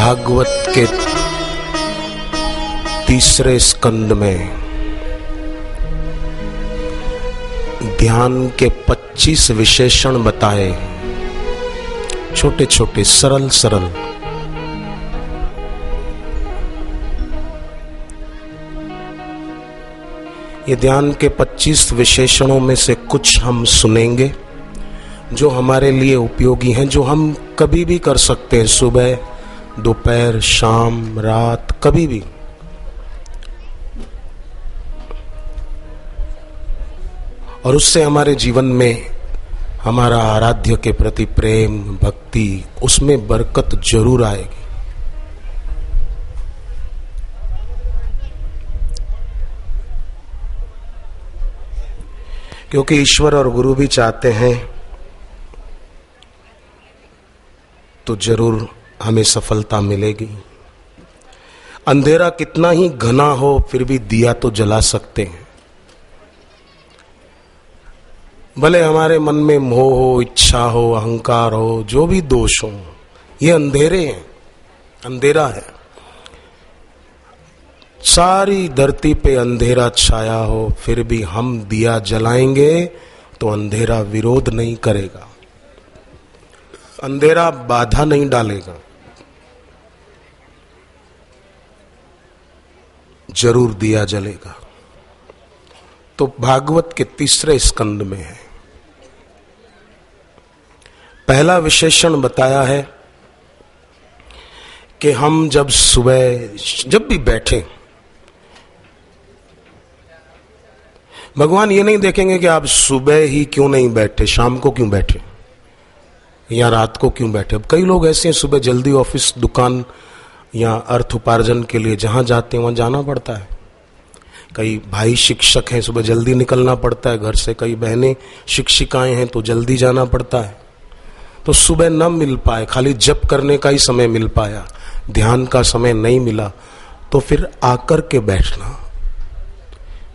भागवत के तीसरे स्कंद में ध्यान के 25 विशेषण बताए, छोटे छोटे सरल सरल। ये ध्यान के 25 विशेषणों में से कुछ हम सुनेंगे जो हमारे लिए उपयोगी हैं, जो हम कभी भी कर सकते हैं, सुबह, दोपहर, शाम, रात, कभी भी। और उससे हमारे जीवन में हमारा आराध्य के प्रति प्रेम, भक्ति, उसमें बरकत जरूर आएगी। क्योंकि ईश्वर और गुरु भी चाहते हैं तो जरूर हमें सफलता मिलेगी। अंधेरा कितना ही घना हो फिर भी दिया तो जला सकते हैं। भले हमारे मन में मोह हो, इच्छा हो, अहंकार हो, जो भी दोष हो, ये अंधेरे हैं, अंधेरा है। सारी धरती पे अंधेरा छाया हो फिर भी हम दिया जलाएंगे तो अंधेरा विरोध नहीं करेगा, अंधेरा बाधा नहीं डालेगा, जरूर दिया जलेगा। तो भागवत के तीसरे स्कंद में है, पहला विशेषण बताया है कि हम जब सुबह जब भी बैठे, भगवान ये नहीं देखेंगे कि आप सुबह ही क्यों नहीं बैठे, शाम को क्यों बैठे या रात को क्यों बैठे। अब कई लोग ऐसे हैं, सुबह जल्दी ऑफिस, दुकान या अर्थ उपार्जन के लिए जहां जाते हैं वहां जाना पड़ता है। कई भाई शिक्षक हैं, सुबह जल्दी निकलना पड़ता है घर से। कई बहनें शिक्षिकाएं हैं तो जल्दी जाना पड़ता है। तो सुबह न मिल पाए, खाली जप करने का ही समय मिल पाया, ध्यान का समय नहीं मिला, तो फिर आकर के बैठना।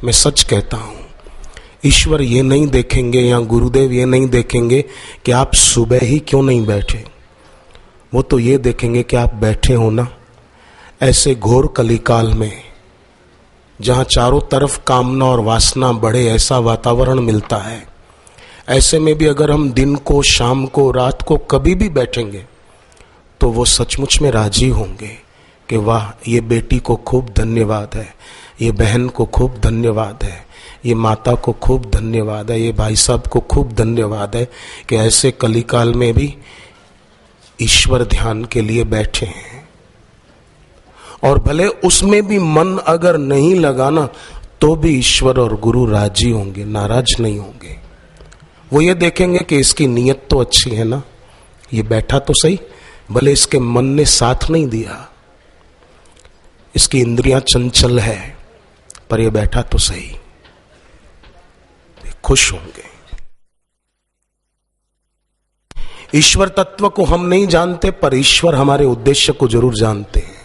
मैं सच कहता हूं, ईश्वर ये नहीं देखेंगे या गुरुदेव ये नहीं देखेंगे कि आप सुबह ही क्यों नहीं बैठे। वो तो ये देखेंगे कि आप बैठे हो ना। ऐसे घोर कलिकाल में जहां चारों तरफ कामना और वासना बढ़े, ऐसा वातावरण मिलता है, ऐसे में भी अगर हम दिन को, शाम को, रात को कभी भी बैठेंगे तो वो सचमुच में राजी होंगे कि वाह, ये बेटी को खूब धन्यवाद है, ये बहन को खूब धन्यवाद है, ये माता को खूब धन्यवाद है, ये भाई साहब को खूब धन्यवाद है कि ऐसे कलिकाल में भी ईश्वर ध्यान के लिए बैठे हैं। और भले उसमें भी मन अगर नहीं लगाना तो भी ईश्वर और गुरु राजी होंगे, नाराज नहीं होंगे। वो ये देखेंगे कि इसकी नीयत तो अच्छी है ना, ये बैठा तो सही, भले इसके मन ने साथ नहीं दिया, इसकी इंद्रियां चंचल है, पर ये बैठा तो सही, खुश होंगे। ईश्वर तत्व को हम नहीं जानते, पर ईश्वर हमारे उद्देश्य को जरूर जानते हैं।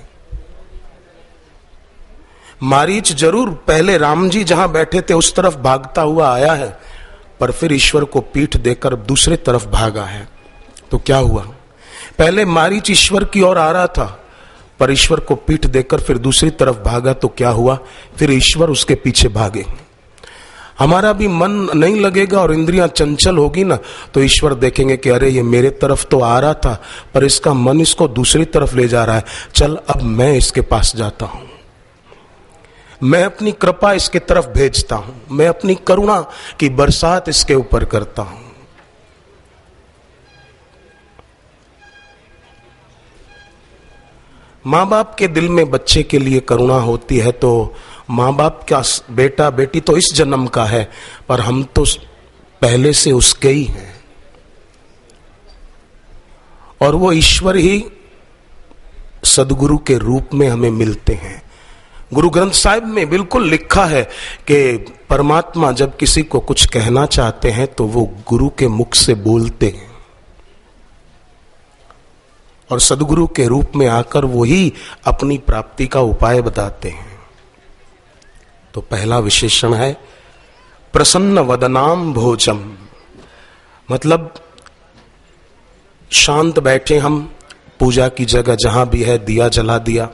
मारीच जरूर पहले राम जी जहां बैठे थे उस तरफ भागता हुआ आया है, पर फिर ईश्वर को पीठ देकर दूसरे तरफ भागा है। तो क्या हुआ? पहले मारीच ईश्वर की ओर आ रहा था, पर ईश्वर को पीठ देकर फिर दूसरी तरफ भागा, तो क्या हुआ? फिर ईश्वर उसके पीछे भागे। हमारा भी मन नहीं लगेगा और इंद्रियां चंचल होगी ना, तो ईश्वर देखेंगे कि अरे ये मेरे तरफ तो आ रहा था पर इसका मन इसको दूसरी तरफ ले जा रहा है, चल अब मैं इसके पास जाता हूं, मैं अपनी कृपा इसके तरफ भेजता हूं, मैं अपनी करुणा की बरसात इसके ऊपर करता हूं। माँ बाप के दिल में बच्चे के लिए करुणा होती है, तो माँ बाप का बेटा बेटी तो इस जन्म का है, पर हम तो पहले से उसके ही हैं। और वो ईश्वर ही सदगुरु के रूप में हमें मिलते हैं। गुरु ग्रंथ साहिब में बिल्कुल लिखा है कि परमात्मा जब किसी को कुछ कहना चाहते हैं तो वो गुरु के मुख से बोलते हैं, और सदगुरु के रूप में आकर वो ही अपनी प्राप्ति का उपाय बताते हैं। तो पहला विशेषण है प्रसन्न वदनाम भोजम, मतलब शांत बैठे हम, पूजा की जगह जहां भी है दिया जला दिया,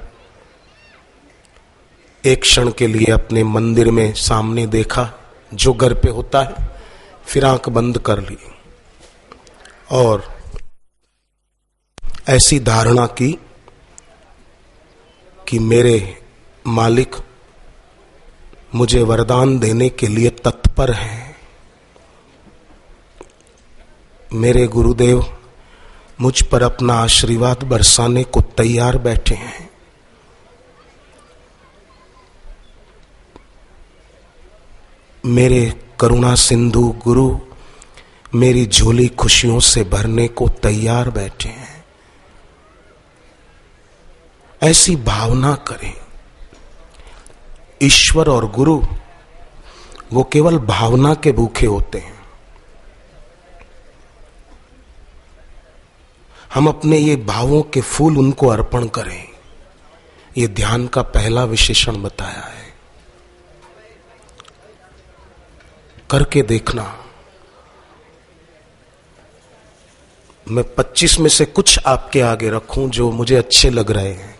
एक क्षण के लिए अपने मंदिर में सामने देखा जो घर पे होता है, फिर आंख बंद कर ली और ऐसी धारणा की कि मेरे मालिक मुझे वरदान देने के लिए तत्पर हैं, मेरे गुरुदेव मुझ पर अपना आशीर्वाद बरसाने को तैयार बैठे हैं। मेरे करुणा सिंधु गुरु मेरी झोली खुशियों से भरने को तैयार बैठे हैं। ऐसी भावना करें। ईश्वर और गुरु वो केवल भावना के भूखे होते हैं। हम अपने ये भावों के फूल उनको अर्पण करें। ये ध्यान का पहला विशेषण बताया है, करके देखना। मैं 25 में से कुछ आपके आगे रखूं जो मुझे अच्छे लग रहे हैं।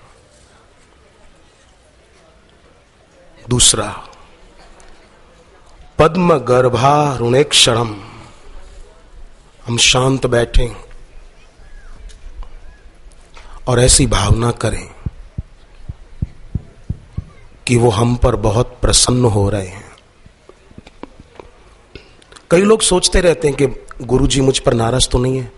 दूसरा, पद्म गर्भारुणेक्षणम। हम शांत बैठें और ऐसी भावना करें कि वो हम पर बहुत प्रसन्न हो रहे हैं। कई लोग सोचते रहते हैं कि गुरुजी मुझ पर नाराज तो नहीं है,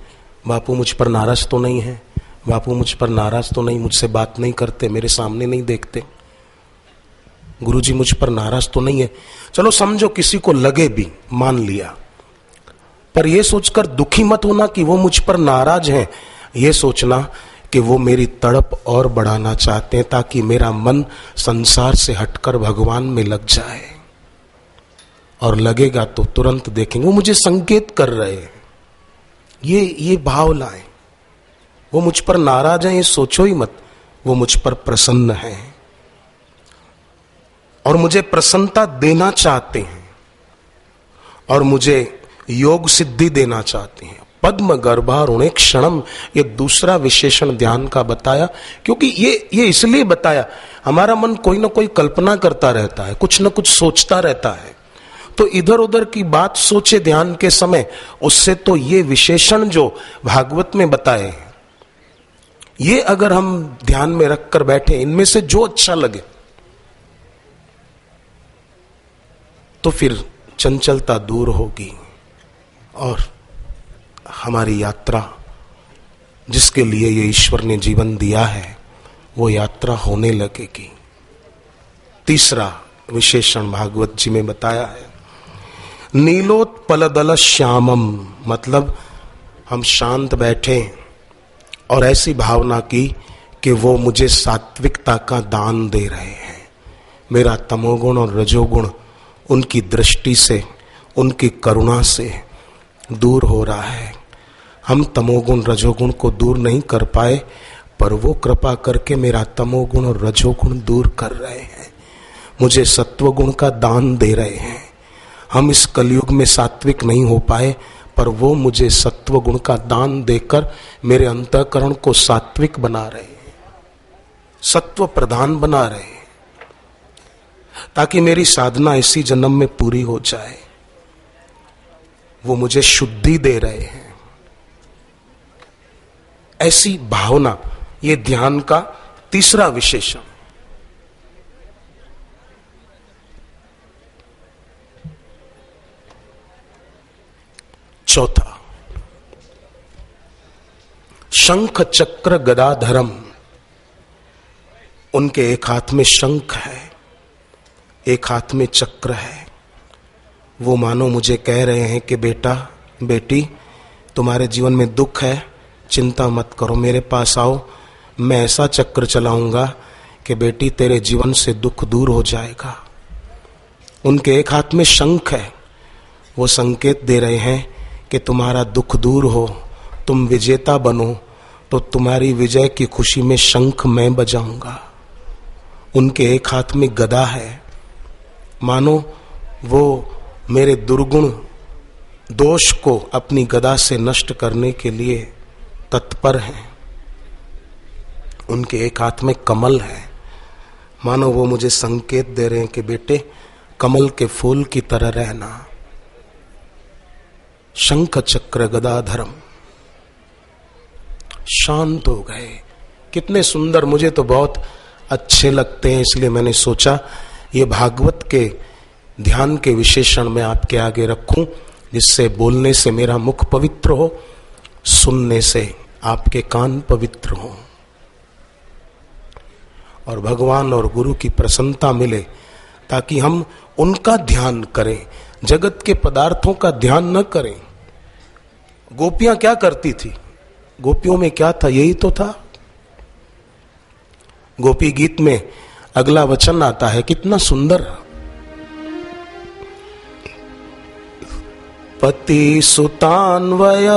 बापू मुझ पर नाराज तो नहीं है, बापू मुझ पर नाराज तो नहीं, मुझसे बात नहीं करते, मेरे सामने नहीं देखते, गुरुजी मुझ पर नाराज तो नहीं है। चलो समझो किसी को लगे भी, मान लिया, पर यह सोचकर दुखी मत होना कि वो मुझ पर नाराज हैं। यह सोचना कि वो मेरी तड़प और बढ़ाना चाहते हैं ताकि मेरा मन संसार से हटकर भगवान में लग जाए। और लगेगा तो तुरंत देखेंगे वो मुझे संकेत कर रहे हैं। ये भाव लाएं। वो मुझ पर नाराज हैं ये सोचो ही मत, वो मुझ पर प्रसन्न हैं और मुझे प्रसन्नता देना चाहते हैं और मुझे योग सिद्धि देना चाहते हैं। पद्म गर्भारुणेक्षणम, ये दूसरा विशेषण ध्यान का बताया, क्योंकि ये इसलिए बताया, हमारा मन कोई ना कोई कल्पना करता रहता है, कुछ ना कुछ सोचता रहता है, तो इधर उधर की बात सोचे ध्यान के समय, उससे तो ये विशेषण जो भागवत में बताए ये अगर हम ध्यान में रखकर बैठे, इनमें से जो अच्छा लगे, तो फिर चंचलता दूर होगी और हमारी यात्रा जिसके लिए ये ईश्वर ने जीवन दिया है वो यात्रा होने लगेगी। तीसरा विशेषण भागवत जी में बताया है, नीलोत्पलदल श्यामम, मतलब हम शांत बैठे और ऐसी भावना की कि वो मुझे सात्विकता का दान दे रहे हैं। मेरा तमोगुण और रजोगुण उनकी दृष्टि से, उनकी करुणा से दूर हो रहा है। हम तमोगुण रजोगुण को दूर नहीं कर पाए, पर वो कृपा करके मेरा तमोगुण और रजोगुण दूर कर रहे हैं, मुझे सत्वगुण का दान दे रहे हैं। हम इस कलयुग में सात्विक नहीं हो पाए, पर वो मुझे सत्व गुण का दान देकर मेरे अंतःकरण को सात्विक बना रहे हैं, सत्व प्रधान बना रहे हैं, ताकि मेरी साधना इसी जन्म में पूरी हो जाए। वो मुझे शुद्धि दे रहे हैं। ऐसी भावना, ये ध्यान का तीसरा विशेषण। चौथा, शंख चक्र गदाधरम। उनके एक हाथ में शंख है, एक हाथ में चक्र है। वो मानो मुझे कह रहे हैं कि बेटा बेटी तुम्हारे जीवन में दुख है, चिंता मत करो, मेरे पास आओ, मैं ऐसा चक्र चलाऊंगा कि बेटी तेरे जीवन से दुख दूर हो जाएगा। उनके एक हाथ में शंख है, वो संकेत दे रहे हैं कि तुम्हारा दुख दूर हो, तुम विजेता बनो, तो तुम्हारी विजय की खुशी में शंख मैं बजाऊंगा। उनके एक हाथ में गदा है, मानो वो मेरे दुर्गुण दोष को अपनी गदा से नष्ट करने के लिए तत्पर हैं। उनके एक हाथ में कमल है, मानो वो मुझे संकेत दे रहे हैं कि बेटे कमल के फूल की तरह रहना। शंख चक्र गदाधरम। शांत हो गए। कितने सुंदर, मुझे तो बहुत अच्छे लगते हैं, इसलिए मैंने सोचा ये भागवत के ध्यान के विशेषण में आपके आगे रखूं, जिससे बोलने से मेरा मुख पवित्र हो, सुनने से आपके कान पवित्र हो और भगवान और गुरु की प्रसन्नता मिले, ताकि हम उनका ध्यान करें, जगत के पदार्थों का ध्यान न करें। गोपियां क्या करती थी? गोपियों में क्या था? यही तो था। गोपी गीत में अगला वचन आता है, कितना सुंदर। पति सुतान्वय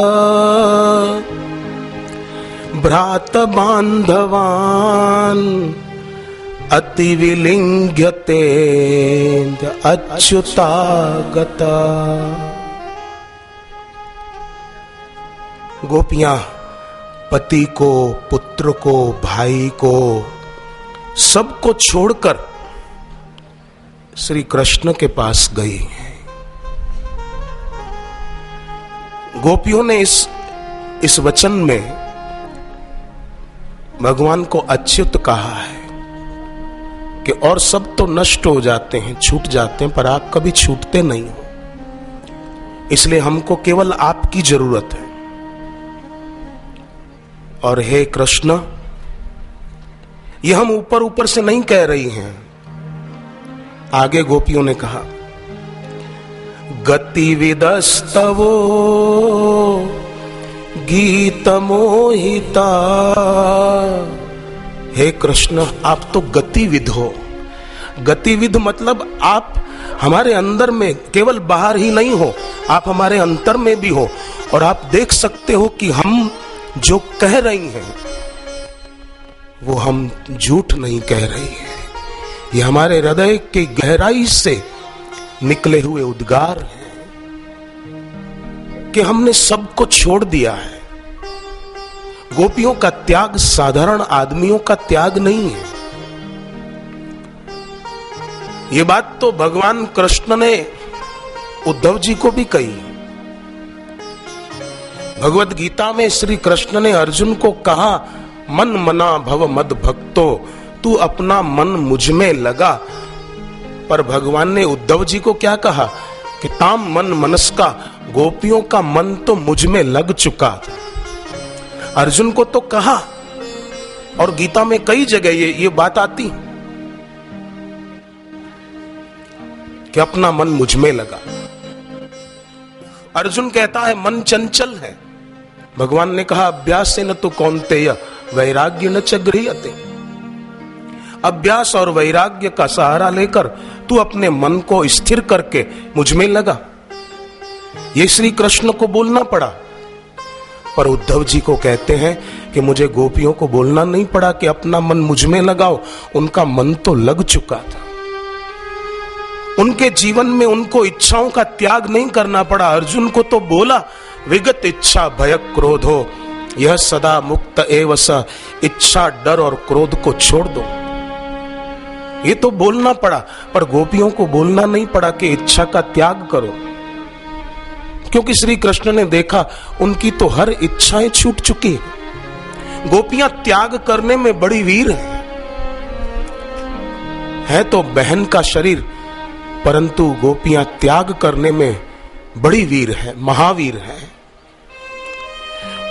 भ्रात बांधवान अति विलिंग्यते अच्युतागता। गोपियां पति को, पुत्र को, भाई को, सबको छोड़कर श्री कृष्ण के पास गई हैं। गोपियों ने इस वचन में भगवान को अच्युत कहा है कि और सब तो नष्ट हो जाते हैं, छूट जाते हैं, पर आप कभी छूटते नहीं हो, इसलिए हमको केवल आपकी जरूरत है। और हे कृष्ण, ये हम ऊपर ऊपर से नहीं कह रही हैं। आगे गोपियों ने कहा, गतिविदस्तवो गीत मोहिता। हे कृष्ण, आप तो गतिविद हो। गतिविद मतलब आप हमारे अंदर में, केवल बाहर ही नहीं हो, आप हमारे अंतर में भी हो, और आप देख सकते हो कि हम जो कह रही हैं वो हम झूठ नहीं कह रही हैं। ये हमारे हृदय की गहराई से निकले हुए उद्गार हैं कि हमने सबको छोड़ दिया है। गोपियों का त्याग साधारण आदमियों का त्याग नहीं है। ये बात तो भगवान कृष्ण ने उद्धव जी को भी कही। भगवत गीता में श्री कृष्ण ने अर्जुन को कहा, मन मना भव मद भक्तो, तू अपना मन मुझ में लगा। पर भगवान ने उद्धव जी को क्या कहा कि ताम मन मनस का, गोपियों का मन तो मुझ में लग चुका था। अर्जुन को तो कहा, और गीता में कई जगह ये बात आती कि अपना मन मुझ में लगा। अर्जुन कहता है मन चंचल है। भगवान ने कहा, अभ्यास से न तो कौन्तेय वैराग्य न च गृह्यते। अभ्यास और वैराग्य का सहारा लेकर तू अपने मन को स्थिर करके मुझ में लगा। ये श्री कृष्ण को बोलना पड़ा। पर उद्धव जी को कहते हैं कि मुझे गोपियों को बोलना नहीं पड़ा कि अपना मन मुझ में लगाओ, उनका मन तो लग चुका था। उनके जीवन में उनको इच्छाओं का त्याग नहीं करना पड़ा। अर्जुन को तो बोला, विगत इच्छा भय क्रोधो यह सदा मुक्त एव स, इच्छा डर और क्रोध को छोड़ दो। ये तो बोलना पड़ा, पर गोपियों को बोलना नहीं पड़ा कि इच्छा का त्याग करो, क्योंकि श्री कृष्ण ने देखा उनकी तो हर इच्छाएं छूट चुकी है। गोपियां त्याग करने में बड़ी वीर है तो बहन का शरीर, परंतु गोपियां त्याग करने में बड़ी वीर है, महावीर है।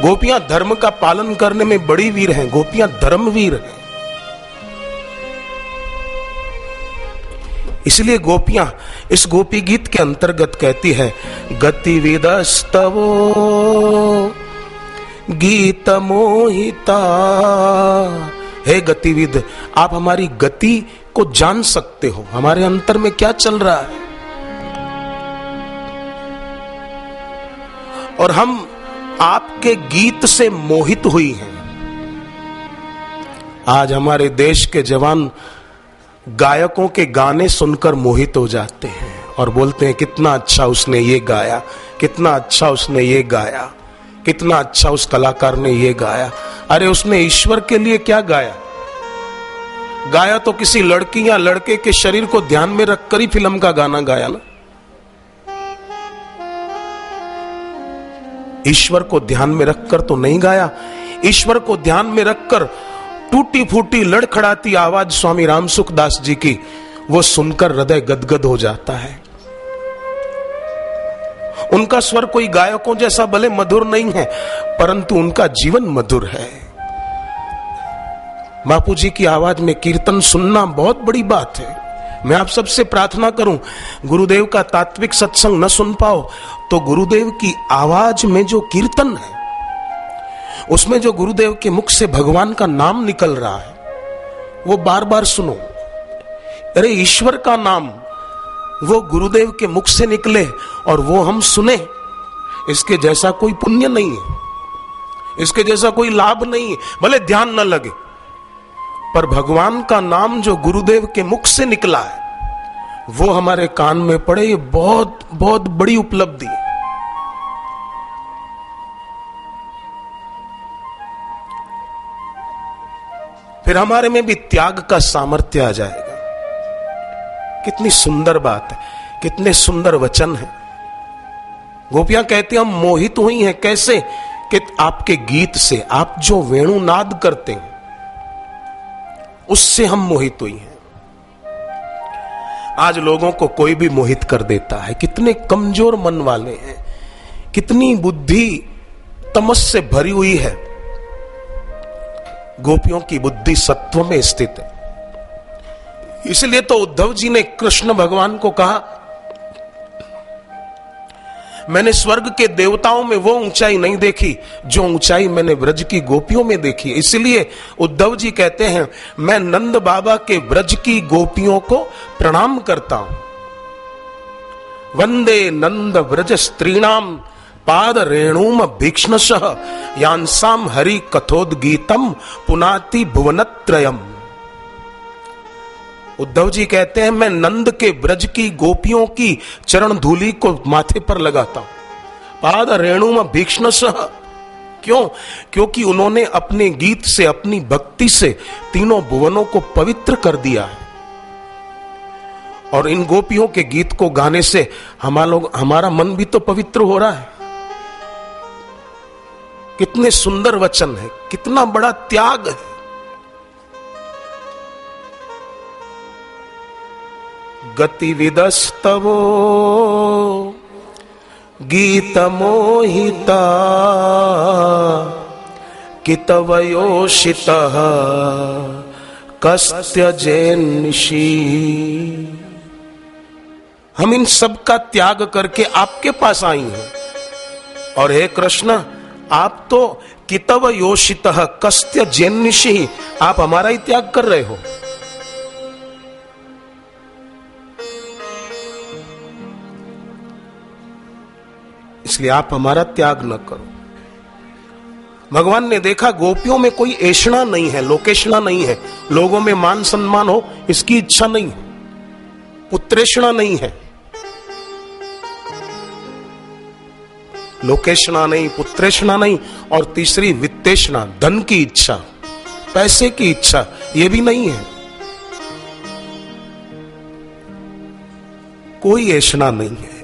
गोपियां धर्म का पालन करने में बड़ी वीर हैं, गोपियां धर्मवीर हैं। इसलिए गोपियां इस गोपी गीत के अंतर्गत कहती है, गतिविदस्तवो गीत मोहिता। हे गतिविद, आप हमारी गति को जान सकते हो, हमारे अंतर में क्या चल रहा है, और हम आपके गीत से मोहित हुई हैं। आज हमारे देश के जवान गायकों के गाने सुनकर मोहित हो जाते हैं और बोलते हैं कितना अच्छा उसने ये गाया, कितना अच्छा उसने ये गाया, कितना अच्छा उस कलाकार ने ये गाया। अरे उसने ईश्वर के लिए क्या गाया? गाया तो किसी लड़की या लड़के के शरीर को ध्यान में रखकर ही फिल्म का गाना गाया ना। ईश्वर को ध्यान में रखकर तो नहीं गाया। ईश्वर को ध्यान में रखकर टूटी फूटी लड़खड़ाती आवाज स्वामी रामसुखदास जी की, वो सुनकर हृदय गदगद हो जाता है। उनका स्वर कोई गायकों जैसा भले मधुर नहीं है, परंतु उनका जीवन मधुर है। बापू जी की आवाज में कीर्तन सुनना बहुत बड़ी बात है। मैं आप सबसे प्रार्थना करूं, गुरुदेव का तात्विक सत्संग न सुन पाओ तो गुरुदेव की आवाज में जो कीर्तन है, उसमें जो गुरुदेव के मुख से भगवान का नाम निकल रहा है, वो बार बार सुनो। अरे ईश्वर का नाम वो गुरुदेव के मुख से निकले और वो हम सुने, इसके जैसा कोई पुण्य नहीं है, इसके जैसा कोई लाभ नहीं है। भले ध्यान न लगे, पर भगवान का नाम जो गुरुदेव के मुख से निकला है वो हमारे कान में पड़े, ये बहुत बहुत बड़ी उपलब्धि है। फिर हमारे में भी त्याग का सामर्थ्य आ जाएगा। कितनी सुंदर बात है, कितने सुंदर वचन है। गोपियां कहती हम मोहित हुई हैं। कैसे? कि आपके गीत से, आप जो वेणुनाद करते हैं उससे हम मोहित हुई हैं। आज लोगों को कोई भी मोहित कर देता है। कितने कमजोर मन वाले हैं, कितनी बुद्धि तमस से भरी हुई है। गोपियों की बुद्धि सत्व में स्थित है। इसलिए तो उद्धव जी ने कृष्ण भगवान को कहा, मैंने स्वर्ग के देवताओं में वो ऊंचाई नहीं देखी जो ऊंचाई मैंने ब्रज की गोपियों में देखी। इसलिए उद्धव जी कहते हैं, मैं नंद बाबा के ब्रज की गोपियों को प्रणाम करता हूं। वंदे नंद ब्रज स्त्रीणाम पाद रेणुम भीक्ष्णशः यांसाम हरि कथोद्गीतम पुनाति भुवनत्रयम। उद्धव जी कहते हैं, मैं नंद के ब्रज की गोपियों की चरण धूलि को माथे पर लगाता हूं। पाद रेणुम भीक्ष्णशः। क्यों? क्योंकि उन्होंने अपने गीत से, अपनी भक्ति से तीनों भुवनों को पवित्र कर दिया है। और इन गोपियों के गीत को गाने से हमारा मन भी तो पवित्र हो रहा है। कितने सुंदर वचन है, कितना बड़ा त्याग है। गतिविदस्तवो गीत मोहिता कितवयोषितः कस्त्यजेन्निशी। हम इन सब का त्याग करके आपके पास आई हैं। और हे कृष्ण, आप तो कितव योषितः कस्त्य जेन्निशी, आप हमारा ही त्याग कर रहे हो। इसलिए आप हमारा त्याग न करो। भगवान ने देखा गोपियों में कोई ऐषणा नहीं है, लोकेशना नहीं है, लोगों में मान सम्मान हो इसकी इच्छा नहीं है, पुत्रेषणा नहीं है। लोकेशना नहीं, पुत्रेषणा नहीं, और तीसरी वित्तेषणा, धन की इच्छा, पैसे की इच्छा, यह भी नहीं है। कोई ऐषणा नहीं है।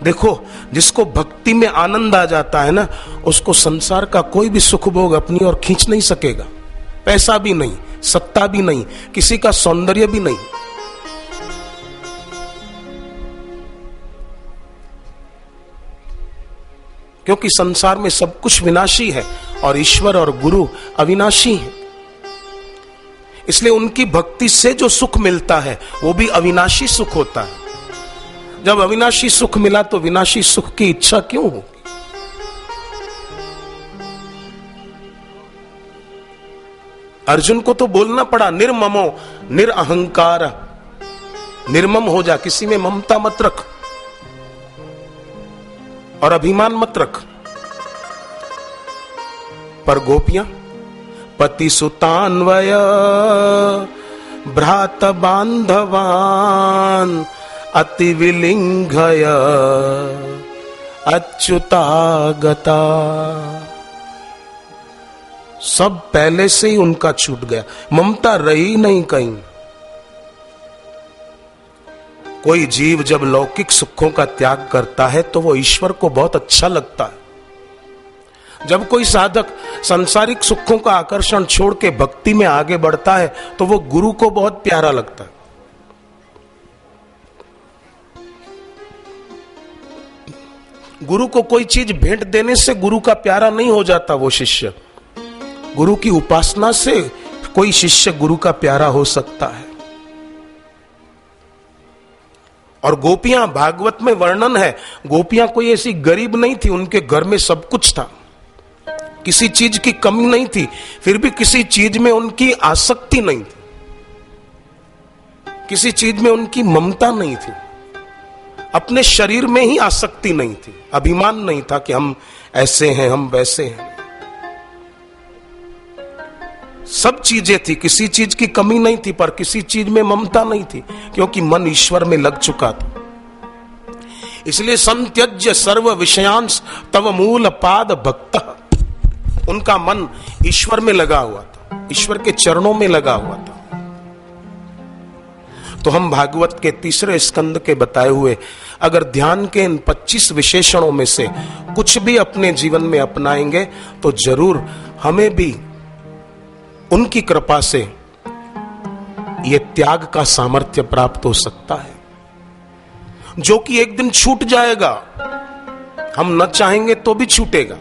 देखो, जिसको भक्ति में आनंद आ जाता है ना, उसको संसार का कोई भी सुख भोग अपनी ओर खींच नहीं सकेगा। पैसा भी नहीं, सत्ता भी नहीं, किसी का सौंदर्य भी नहीं। क्योंकि संसार में सब कुछ विनाशी है और ईश्वर और गुरु अविनाशी है। इसलिए उनकी भक्ति से जो सुख मिलता है वो भी अविनाशी सुख होता है। जब अविनाशी सुख मिला तो विनाशी सुख की इच्छा क्यों होगी? अर्जुन को तो बोलना पड़ा, निर्ममो निरअहंकार, निर्मम हो जा, किसी में ममता मत रख और अभिमान मत रख। पर गोपियां पति सुतान्वय भ्रात बांधवान अति विलिंघय अच्युतागता। सब पहले से ही उनका छूट गया, ममता रही नहीं कहीं। कोई जीव जब लौकिक सुखों का त्याग करता है तो वो ईश्वर को बहुत अच्छा लगता है। जब कोई साधक सांसारिक सुखों का आकर्षण छोड़ के भक्ति में आगे बढ़ता है तो वो गुरु को बहुत प्यारा लगता है। गुरु को कोई चीज भेंट देने से गुरु का प्यारा नहीं हो जाता वो शिष्य। गुरु की उपासना से कोई शिष्य गुरु का प्यारा हो सकता है। और गोपियां, भागवत में वर्णन है, गोपियां कोई ऐसी गरीब नहीं थी, उनके घर में सब कुछ था, किसी चीज की कमी नहीं थी, फिर भी किसी चीज में उनकी आसक्ति नहीं थी, किसी चीज में उनकी ममता नहीं थी, अपने शरीर में ही आसक्ति नहीं थी, अभिमान नहीं था कि हम ऐसे हैं, हम वैसे हैं। सब चीजें थी, किसी चीज की कमी नहीं थी, पर किसी चीज में ममता नहीं थी, क्योंकि मन ईश्वर में लग चुका था। इसलिए संत्यज्य सर्व विषयांश तव मूल पाद भक्त, उनका मन ईश्वर में लगा हुआ था, ईश्वर के चरणों में लगा हुआ था। तो हम भागवत के तीसरे स्कंद के बताए हुए अगर ध्यान के इन 25 विशेषणों में से कुछ भी अपने जीवन में अपनाएंगे तो जरूर हमें भी उनकी कृपा से यह त्याग का सामर्थ्य प्राप्त हो सकता है, जो कि एक दिन छूट जाएगा। हम न चाहेंगे तो भी छूटेगा।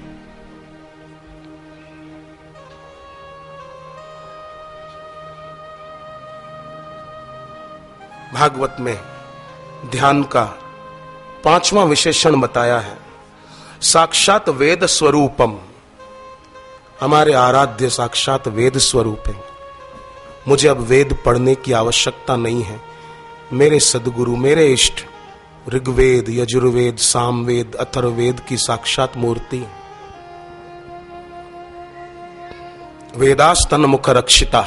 भागवत में ध्यान का 5वां विशेषण बताया है, साक्षात वेद स्वरूपम। हमारे आराध्य साक्षात वेद स्वरूप है। मुझे अब वेद पढ़ने की आवश्यकता नहीं है। मेरे सदगुरु, मेरे इष्ट ऋग्वेद, यजुर्वेद, सामवेद, अथर्ववेद की साक्षात मूर्ति। वेदास्तन मुख रक्षिता।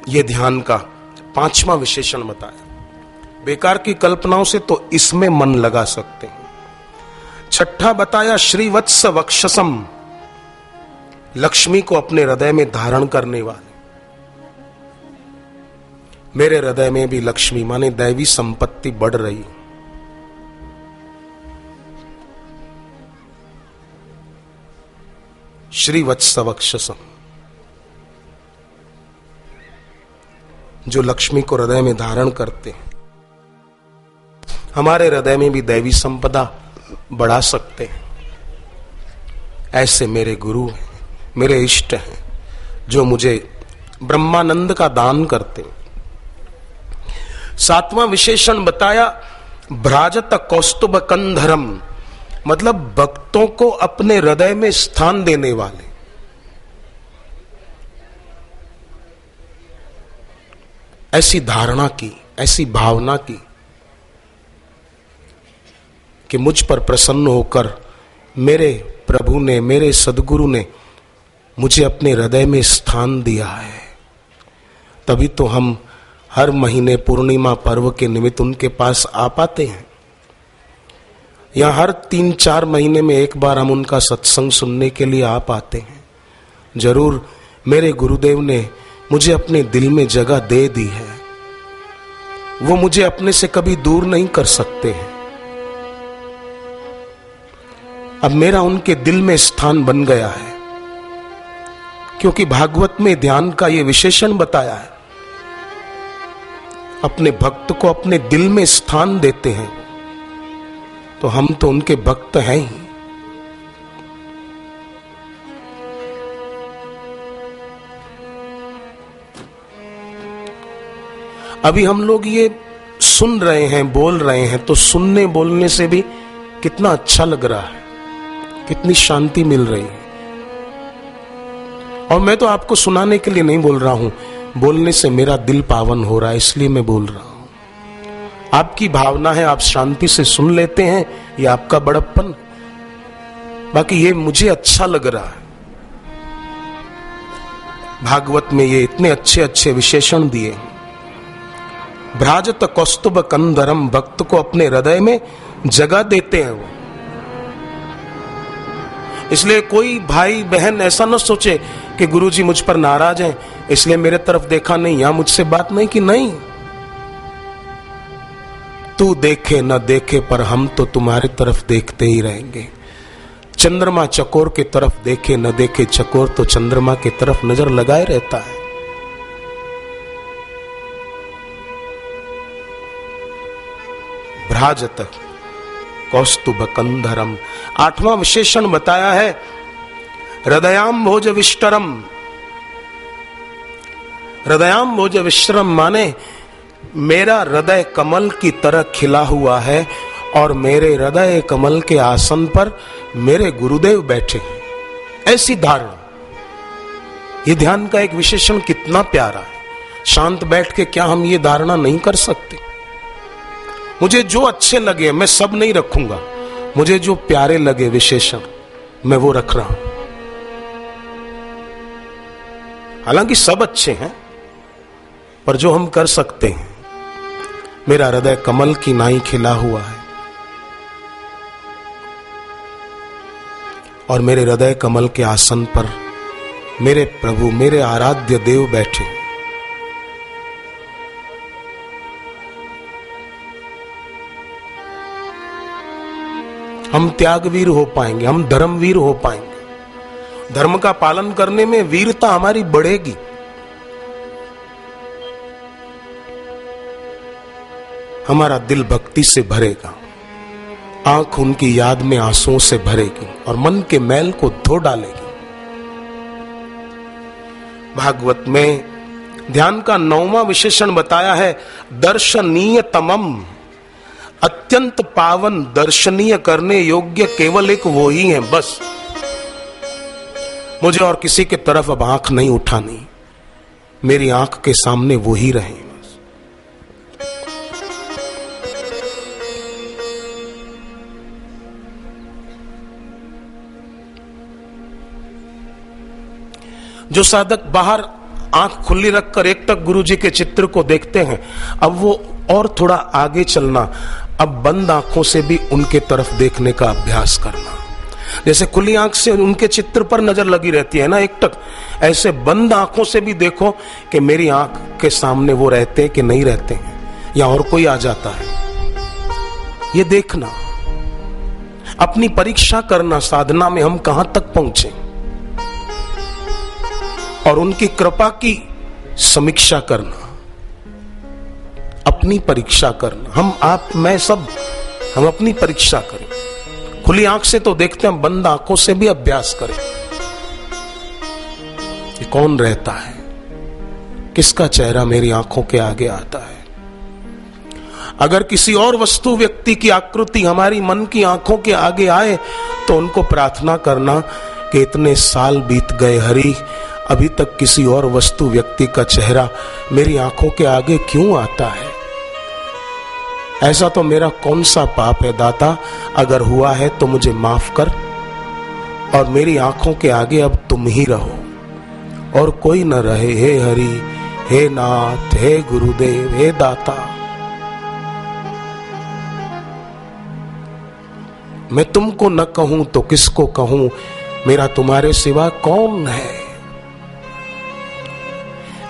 यह ध्यान का 5वां विशेषण बताया। बेकार की कल्पनाओं से तो इसमें मन लगा सकते हैं। 6ठा बताया श्रीवत्स वक्षसम, लक्ष्मी को अपने हृदय में धारण करने वाले। मेरे हृदय में भी लक्ष्मी माने दैवी संपत्ति बढ़ रही। श्रीवत्स वक्षसम, जो लक्ष्मी को हृदय में धारण करते हैं, हमारे हृदय में भी दैवी संपदा बढ़ा सकते हैं। ऐसे मेरे गुरु हैं, मेरे इष्ट हैं, जो मुझे ब्रह्मानंद का दान करते हैं। 7वां विशेषण बताया भ्राजत कौस्तुभ कंधरम, मतलब भक्तों को अपने हृदय में स्थान देने वाले। ऐसी धारणा की, ऐसी भावना की कि मुझ पर प्रसन्न होकर मेरे प्रभु ने, मेरे सदगुरु ने मुझे अपने हृदय में स्थान दिया है। तभी तो हम हर महीने पूर्णिमा पर्व के निमित्त उनके पास आ पाते हैं, या हर 3-4 महीने में एक बार हम उनका सत्संग सुनने के लिए आ पाते हैं। जरूर मेरे गुरुदेव ने मुझे अपने दिल में जगह दे दी है। वो मुझे अपने से कभी दूर नहीं कर सकते हैं। अब मेरा उनके दिल में स्थान बन गया है, क्योंकि भागवत में ध्यान का ये विशेषण बताया है। अपने भक्त को अपने दिल में स्थान देते हैं, तो हम तो उनके भक्त हैं ही। अभी हम लोग ये सुन रहे हैं, बोल रहे हैं, तो सुनने बोलने से भी कितना अच्छा लग रहा है, कितनी शांति मिल रही है। और मैं तो आपको सुनाने के लिए नहीं बोल रहा हूं, बोलने से मेरा दिल पावन हो रहा है, इसलिए मैं बोल रहा हूं। आपकी भावना है, आप शांति से सुन लेते हैं, ये आपका बड़प्पन। बाकी ये मुझे अच्छा लग रहा है। भागवत में ये इतने अच्छे अच्छे विशेषण दिए। भ्राजत कौस्तुभ कंधरम, भक्त को अपने हृदय में जगह देते हैं वो। इसलिए कोई भाई बहन ऐसा न सोचे कि गुरुजी मुझ पर नाराज हैं इसलिए मेरे तरफ देखा नहीं या मुझसे बात नहीं की। नहीं, तू देखे न देखे पर हम तो तुम्हारी तरफ देखते ही रहेंगे। चंद्रमा चकोर की तरफ देखे न देखे, चकोर तो चंद्रमा की तरफ नजर लगाए रहता है। भ्राजत कौस्तुभ कंधरम। 8वां विशेषण बताया है हृदयाम्भोज विष्टरम। हृदयाम्भोज विष्टरम माने मेरा हृदय कमल की तरह खिला हुआ है और मेरे हृदय कमल के आसन पर मेरे गुरुदेव बैठे हैं। ऐसी धारणा, ये ध्यान का एक विशेषण कितना प्यारा है। शांत बैठ के क्या हम ये धारणा नहीं कर सकते? मुझे जो अच्छे लगे मैं सब नहीं रखूंगा, मुझे जो प्यारे लगे विशेषण मैं वो रख रहा हूं। हालांकि सब अच्छे हैं, पर जो हम कर सकते हैं, मेरा हृदय कमल की नाई खिला हुआ है और मेरे हृदय कमल के आसन पर मेरे प्रभु, मेरे आराध्य देव बैठे। हम त्यागवीर हो पाएंगे, हम धर्मवीर हो पाएंगे। धर्म का पालन करने में वीरता हमारी बढ़ेगी। हमारा दिल भक्ति से भरेगा, आंख उनकी याद में आंसुओं से भरेगी और मन के मैल को धो डालेगी। भागवत में ध्यान का 9वां विशेषण बताया है दर्शनीय तमम। अत्यंत पावन, दर्शनीय करने योग्य केवल एक वो ही है बस। मुझे और किसी की तरफ अब आंख नहीं उठानी, मेरी आंख के सामने वो ही रहे। जो साधक बाहर आंख खुली रखकर एकटक गुरुजी के चित्र को देखते हैं, अब वो और थोड़ा आगे चलना, अब बंद आंखों से भी उनके तरफ देखने का अभ्यास करना। जैसे खुली आंख से उनके चित्र पर नजर लगी रहती है ना एकटक, ऐसे बंद आंखों से भी देखो कि मेरी आंख के सामने वो रहते हैं कि नहीं रहते हैं, या और कोई आ जाता है। ये देखना, अपनी परीक्षा करना, साधना में हम कहां तक पहुंचे और उनकी कृपा की समीक्षा करना, अपनी परीक्षा करना। हम, आप, मैं, सब हम अपनी परीक्षा करें। खुली आंख से तो देखते हैं, बंद आंखों से भी अभ्यास करें। ये कौन रहता है, किसका चेहरा मेरी आंखों के आगे आता है। अगर किसी और वस्तु, व्यक्ति की आकृति हमारी मन की आंखों के आगे आए तो उनको प्रार्थना करना कि इतने साल बीत गए हरि, अभी तक किसी और वस्तु, व्यक्ति का चेहरा मेरी आंखों के आगे क्यों आता है? ऐसा तो मेरा कौन सा पाप है दाता, अगर हुआ है तो मुझे माफ कर और मेरी आंखों के आगे अब तुम ही रहो और कोई न रहे। हे हरि, हे नाथ, हे गुरुदेव, हे दाता, मैं तुमको न कहूं तो किसको कहूं, मेरा तुम्हारे सिवा कौन है।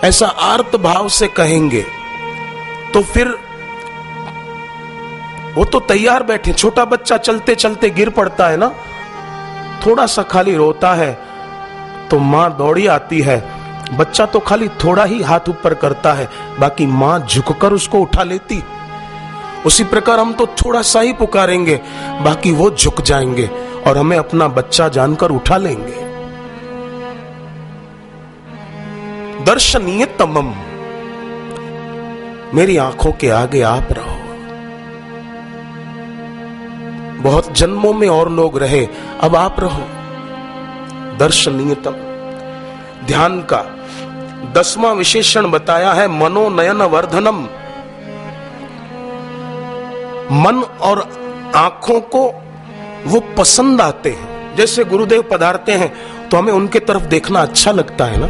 ऐसा आर्त भाव से कहेंगे तो फिर वो तो तैयार बैठे। छोटा बच्चा चलते चलते गिर पड़ता है ना, थोड़ा सा खाली रोता है तो मां दौड़ी आती है। बच्चा तो खाली थोड़ा ही हाथ ऊपर करता है, बाकी मां झुककर उसको उठा लेती। उसी प्रकार हम तो थोड़ा सा ही पुकारेंगे, बाकी वो झुक जाएंगे और हमें अपना बच्चा जानकर उठा लेंगे। दर्शनीय तमम, मेरी आंखों के आगे आप रहो। बहुत जन्मों में और लोग रहे, अब आप रहो। दर्शनीयतम। ध्यान का 10वां विशेषण बताया है मनोनयन वर्धनम। मन और आंखों को वो पसंद आते हैं। जैसे गुरुदेव पधारते हैं तो हमें उनके तरफ देखना अच्छा लगता है ना,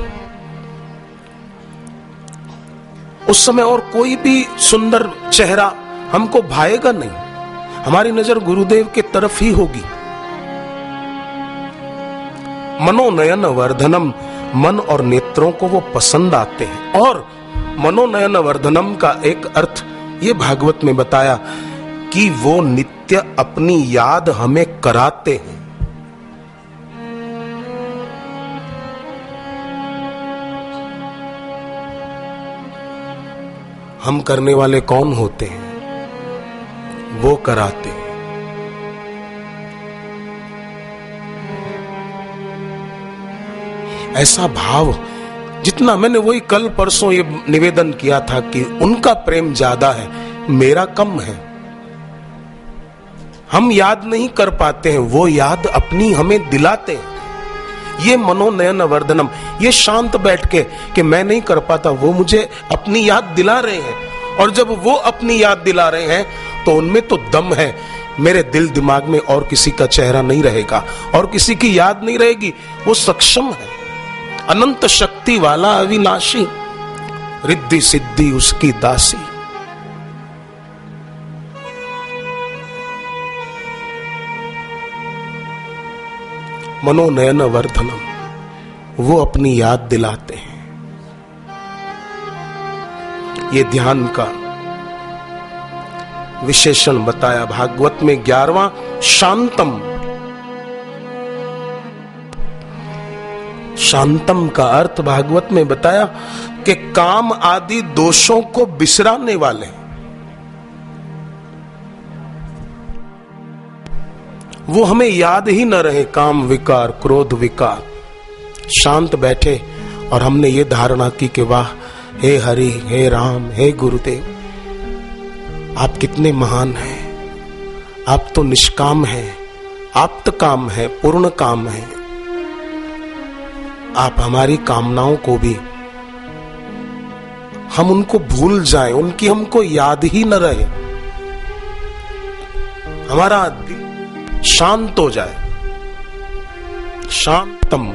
उस समय और कोई भी सुंदर चेहरा हमको भाएगा नहीं, हमारी नजर गुरुदेव के तरफ ही होगी। मनोनयन वर्धनम, मन और नेत्रों को वो पसंद आते हैं। और मनोनयन वर्धनम का एक अर्थ ये भागवत में बताया कि वो नित्य अपनी याद हमें कराते हैं। हम करने वाले कौन होते हैं? वो कराते हैं। ऐसा भाव, जितना मैंने वही कल परसों ये निवेदन किया था कि उनका प्रेम ज्यादा है, मेरा कम है। हम याद नहीं कर पाते हैं, वो याद अपनी हमें दिलाते हैं। ये मनोनयन वर्धनम, ये शांत बैठ के कि मैं नहीं कर पाता, वो मुझे अपनी याद दिला रहे हैं। और जब वो अपनी याद दिला रहे हैं तो उनमें तो दम है। मेरे दिल दिमाग में और किसी का चेहरा नहीं रहेगा और किसी की याद नहीं रहेगी। वो सक्षम है, अनंत शक्ति वाला, अविनाशी, रिद्धि सिद्धि उसकी दासी। मनोनयन वर्धनम, वो अपनी याद दिलाते हैं। ये ध्यान का विशेषण बताया भागवत में 11वां, शांतम। शांतम का अर्थ भागवत में बताया कि काम आदि दोषों को बिसराने वाले। वो हमें याद ही न रहे, काम विकार, क्रोध विकार। शांत बैठे और हमने ये धारणा की कि वाह, हे हरि, हे राम, हे गुरुदेव, आप कितने महान हैं। आप तो निष्काम हैं, आप्त काम है, पूर्ण काम है। आप हमारी कामनाओं को भी, हम उनको भूल जाएं, उनकी हमको याद ही न रहे, हमारा दिल शांत हो जाए। शांतम,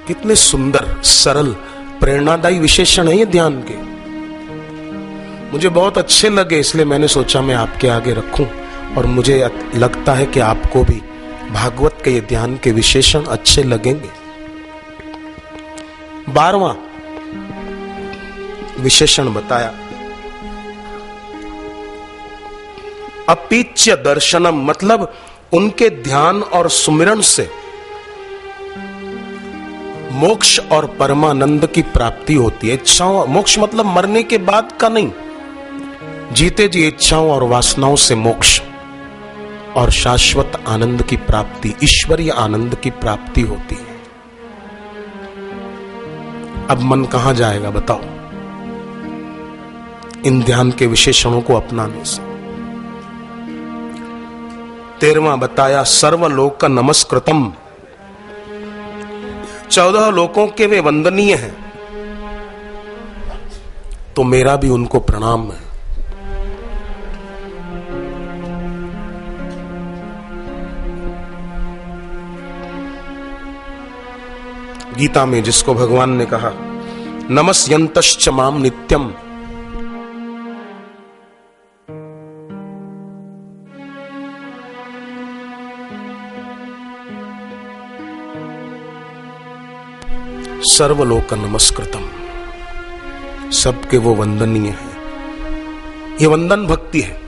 कितने सुंदर, सरल, प्रेरणादायी विशेषण है ये ध्यान के। मुझे बहुत अच्छे लगे, इसलिए मैंने सोचा मैं आपके आगे रखूं। और मुझे लगता है कि आपको भी भागवत के ये ध्यान के विशेषण अच्छे लगेंगे। 12वां विशेषण बताया, अपीच्य दर्शनम, मतलब उनके ध्यान और सुमिरन से मोक्ष और परमानंद की प्राप्ति होती है। इच्छाओं, मोक्ष मतलब मरने के बाद का नहीं, जीते जी इच्छाओं और वासनाओं से मोक्ष और शाश्वत आनंद की प्राप्ति, ईश्वरीय आनंद की प्राप्ति होती है। अब मन कहां जाएगा बताओ इन ध्यान के विशेषणों को अपनाने से। 13वां बताया, सर्वलोक नमस्कृतम, 14 लोकों के वे वंदनीय हैं, तो मेरा भी उनको प्रणाम है। गीता में जिसको भगवान ने कहा, नमस्यन्तश्च माम नित्यम, सर्वलोक नमस्कृतम, सबके वो वंदनीय है। ये वंदन भक्ति है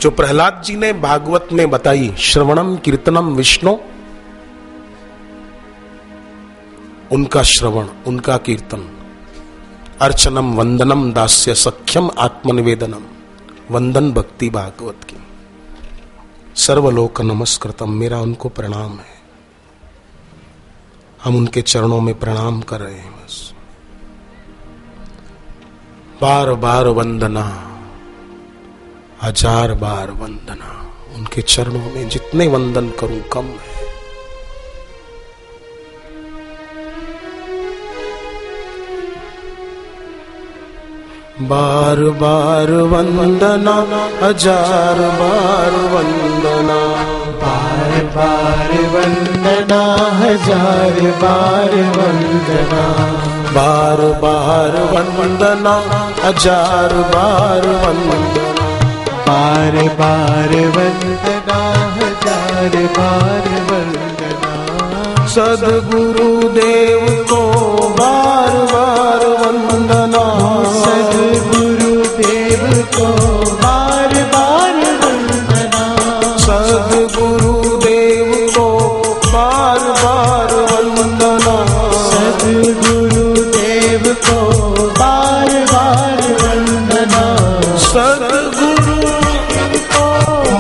जो प्रहलाद जी ने भागवत में बताई। श्रवणम कीर्तनम विष्णु, उनका श्रवण, उनका कीर्तन, अर्चनम वंदनम दास्य सख्यम आत्मनिवेदनम, वंदन भक्ति भागवत की। सर्वलोक नमस्कृतम, मेरा उनको प्रणाम है। हम उनके चरणों में प्रणाम कर रहे हैं बस। बार बार वंदना, 1000 बार वंदना, उनके चरणों में जितने वंदन करूं कम है। बार बार वंदना, 1000 बार वंदना, बार बार वंदना, 1000 बार वंदना। बार बार वंदना, हजार बार वंदना, बार बार वंदना, हजार बार वंदना। सद्गुरु देव को बार बार वंदना, सद्गुरु देव को बार बार वंदना, सद्गुरु देव को बार बार वंदना, सद्गुरु देव को बार बार वंदना, सद्गुरु को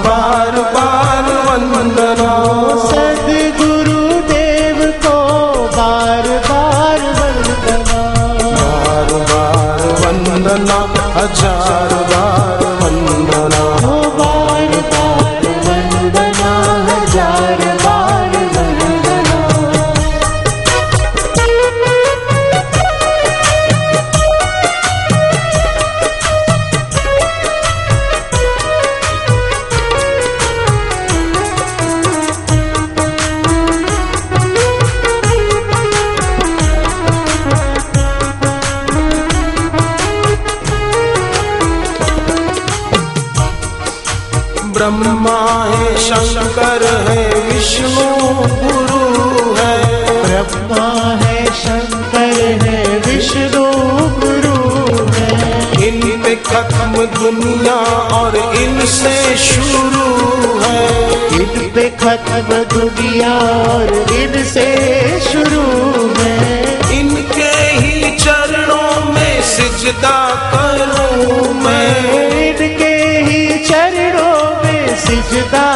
बार बार वंदना, सद्गुरु देव को बार बार वंदना, बार बार वंदना, हजार बार वंदना, बार बार वंदना, हजार बार वंदना। ब्रह्मा है शंकर है विष्णु गुरु है, ब्रह्मा है शंकर है विष्णु गुरु है, इन पे खत्म दुनिया और इनसे शुरू है, इन पे खत्म दुनिया और इनसे शुरू है, इनके ही चरणों में सिजदा करूं मैं, इनके ही चरणों में सिजदा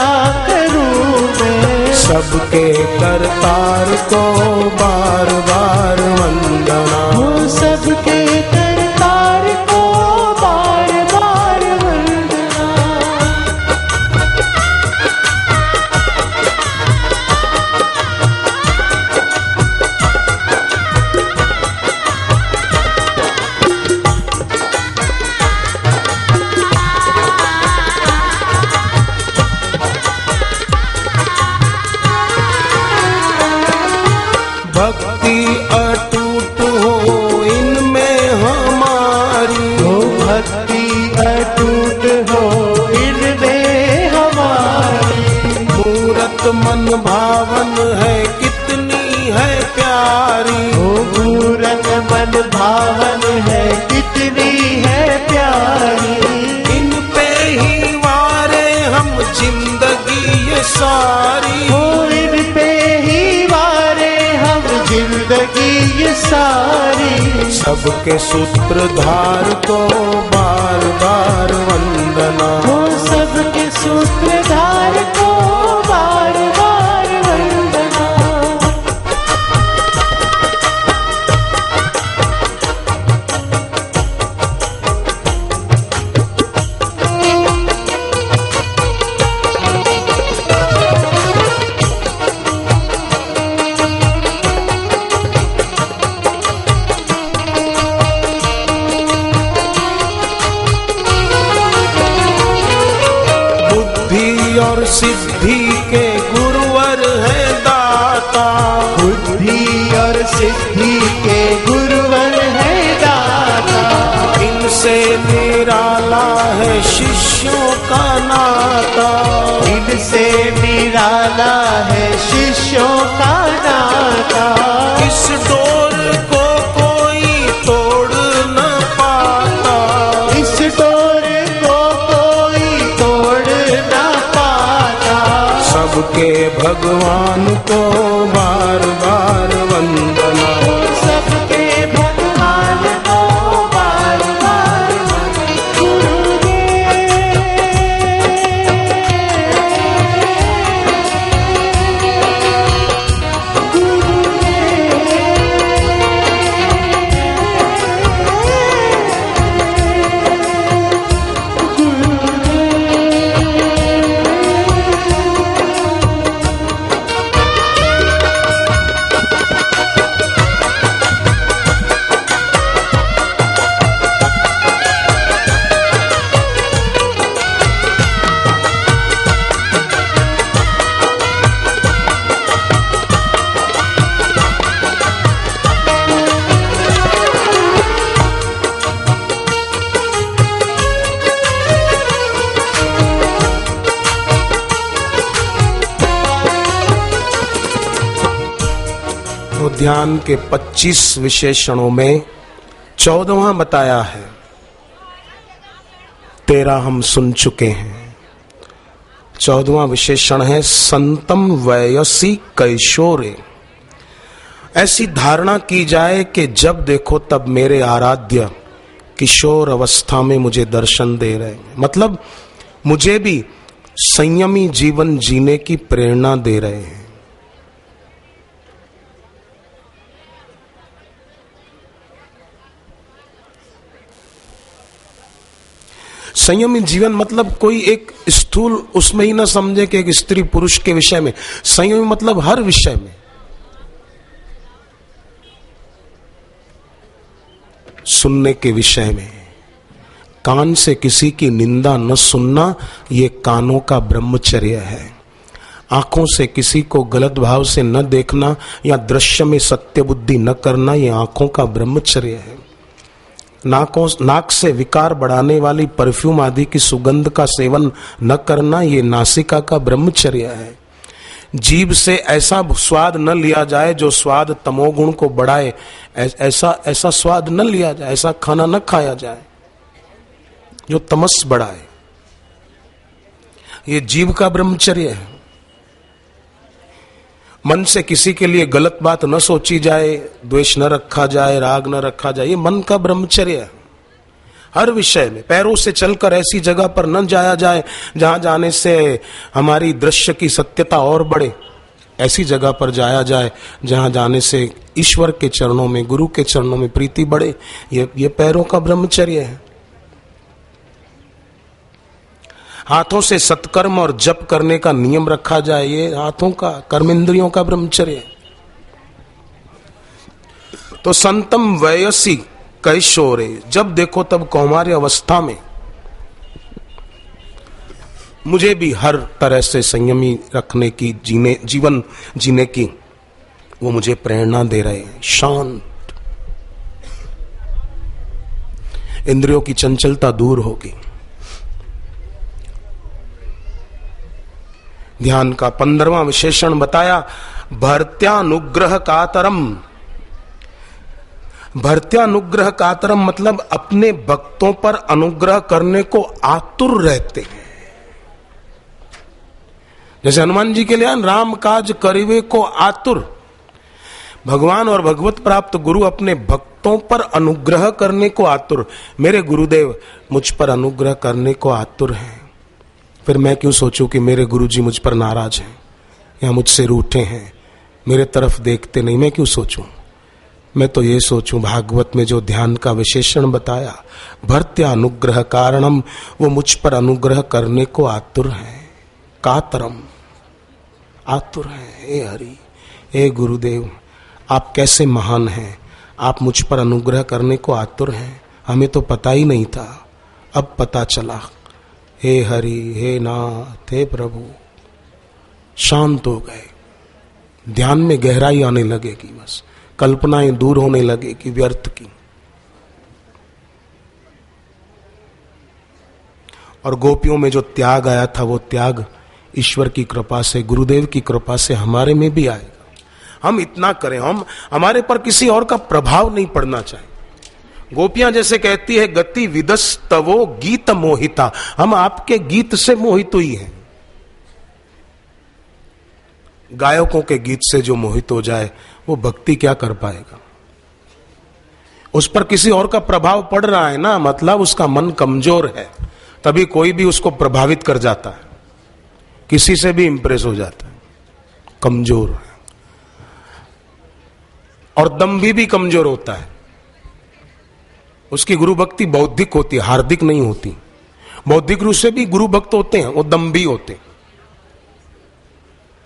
करूं मैं, सबके करतार को बार बार वंदना, सबके करतार को बार बार वंदना। भक्ति अटूट हो इनमें हमारी, हो भक्ति अटूट हो इनमें हमारी, मूरत मन भावन है कितनी है प्यारी, हो मूरत मन भावन है कितनी है प्यारी, इन पे ही वारे हम जिंदगी ये सारी, हो इन पे ही वारे हम जिंदगी ये सारी, सबके सूत्रधार को बार बार वंदना, हो सबके सूत्रधार को बार बार वंदना। बुद्धि और सिद्धि के गुरुवर है दाता, बुद्धि और सिद्धि के गुरुवर है दाता, इनसे निराला है शिष्यों का नाता, इनसे निराला है शिष्यों का नाता, इस डोर को कोई तोड़ न पाता, इस डोर को कोई तोड़ ना पाता, सबके भगवान को बार बार वंदना, सबके भगवान को बार बार तो ध्यान के 25 विशेषणों में 14वां बताया है, 13 हम सुन चुके हैं। 14वां विशेषण है संतम वयसी कैशोरे। ऐसी धारणा की जाए कि जब देखो तब मेरे आराध्य किशोर अवस्था में मुझे दर्शन दे रहे हैं, मतलब मुझे भी संयमी जीवन जीने की प्रेरणा दे रहे हैं। संयमी जीवन मतलब कोई एक स्थूल उसमें ही ना समझे कि एक स्त्री पुरुष के विषय में। संयमी मतलब हर विषय में। सुनने के विषय में कान से किसी की निंदा न सुनना, ये कानों का ब्रह्मचर्य है। आंखों से किसी को गलत भाव से न देखना या दृश्य में सत्य बुद्धि न करना, ये आंखों का ब्रह्मचर्य है। नाक से विकार बढ़ाने वाली परफ्यूम आदि की सुगंध का सेवन न करना, ये नासिका का ब्रह्मचर्य है। जीभ से ऐसा स्वाद न लिया जाए जो स्वाद तमोगुण को बढ़ाए, ऐसा स्वाद न लिया जाए, ऐसा खाना न खाया जाए जो तमस बढ़ाए, ये जीभ का ब्रह्मचर्य है। मन से किसी के लिए गलत बात न सोची जाए, द्वेष न रखा जाए, राग न रखा जाए, ये मन का ब्रह्मचर्य है। हर विषय में पैरों से चलकर ऐसी जगह पर न जाया जाए जहां जाने से हमारी दृश्य की सत्यता और बढ़े, ऐसी जगह पर जाया जाए जहां जाने से ईश्वर के चरणों में, गुरु के चरणों में प्रीति बढ़े, ये पैरों का ब्रह्मचर्य है। हाथों से सत्कर्म और जप करने का नियम रखा जाए, ये हाथों का, कर्मेंद्रियों का ब्रह्मचर्य है। तो संतम वयसी कैशोरे, जब देखो तब कौमार्य अवस्था में मुझे भी हर तरह से संयमी रखने की, जीवन जीने की वो मुझे प्रेरणा दे रहे हैं। शांत, इंद्रियों की चंचलता दूर होगी। ध्यान का 15वां विशेषण बताया भर्त्यानुग्रह कातरम। भर्त्यानुग्रह कातरम मतलब अपने भक्तों पर अनुग्रह करने को आतुर रहते हैं। जैसे हनुमान जी के लिए राम काज करिवे को आतुर, भगवान और भगवत प्राप्त गुरु अपने भक्तों पर अनुग्रह करने को आतुर। मेरे गुरुदेव मुझ पर अनुग्रह करने को आतुर हैं, फिर मैं क्यों सोचूं कि मेरे गुरुजी मुझ पर नाराज हैं या मुझसे रूठे हैं, मेरे तरफ देखते नहीं, मैं क्यों सोचूं। मैं तो ये सोचूं भागवत में जो ध्यान का विशेषण बताया भर्त्यानुग्रह कारणम, वो मुझ पर अनुग्रह करने को आतुर है। कातरम, आतुर है। हे हरि, हे गुरुदेव, आप कैसे महान हैं, आप मुझ पर अनुग्रह करने को आतुर हैं। हमें तो पता ही नहीं था, अब पता चला। हे हरि, हे नाथ, हे प्रभु। शांत हो गए, ध्यान में गहराई आने लगेगी, बस कल्पनाएं दूर होने लगेगी व्यर्थ की। और गोपियों में जो त्याग आया था वो त्याग ईश्वर की कृपा से, गुरुदेव की कृपा से हमारे में भी आएगा। हम इतना करें, हमारे पर किसी और का प्रभाव नहीं पड़ना चाहिए। गोपियां जैसे कहती है गति विदस तवो गीत मोहिता, हम आपके गीत से मोहित हुई हैं। गायकों के गीत से जो मोहित हो जाए वो भक्ति क्या कर पाएगा। उस पर किसी और का प्रभाव पड़ रहा है ना, मतलब उसका मन कमजोर है, तभी कोई भी उसको प्रभावित कर जाता है, किसी से भी इंप्रेस हो जाता है। कमजोर है और दम्भी भी कमजोर होता है। उसकी गुरु भक्ति बौद्धिक होती है, हार्दिक नहीं होती। बौद्धिक रूप से भी गुरु भक्त होते हैं, वो दम्भी होते हैं,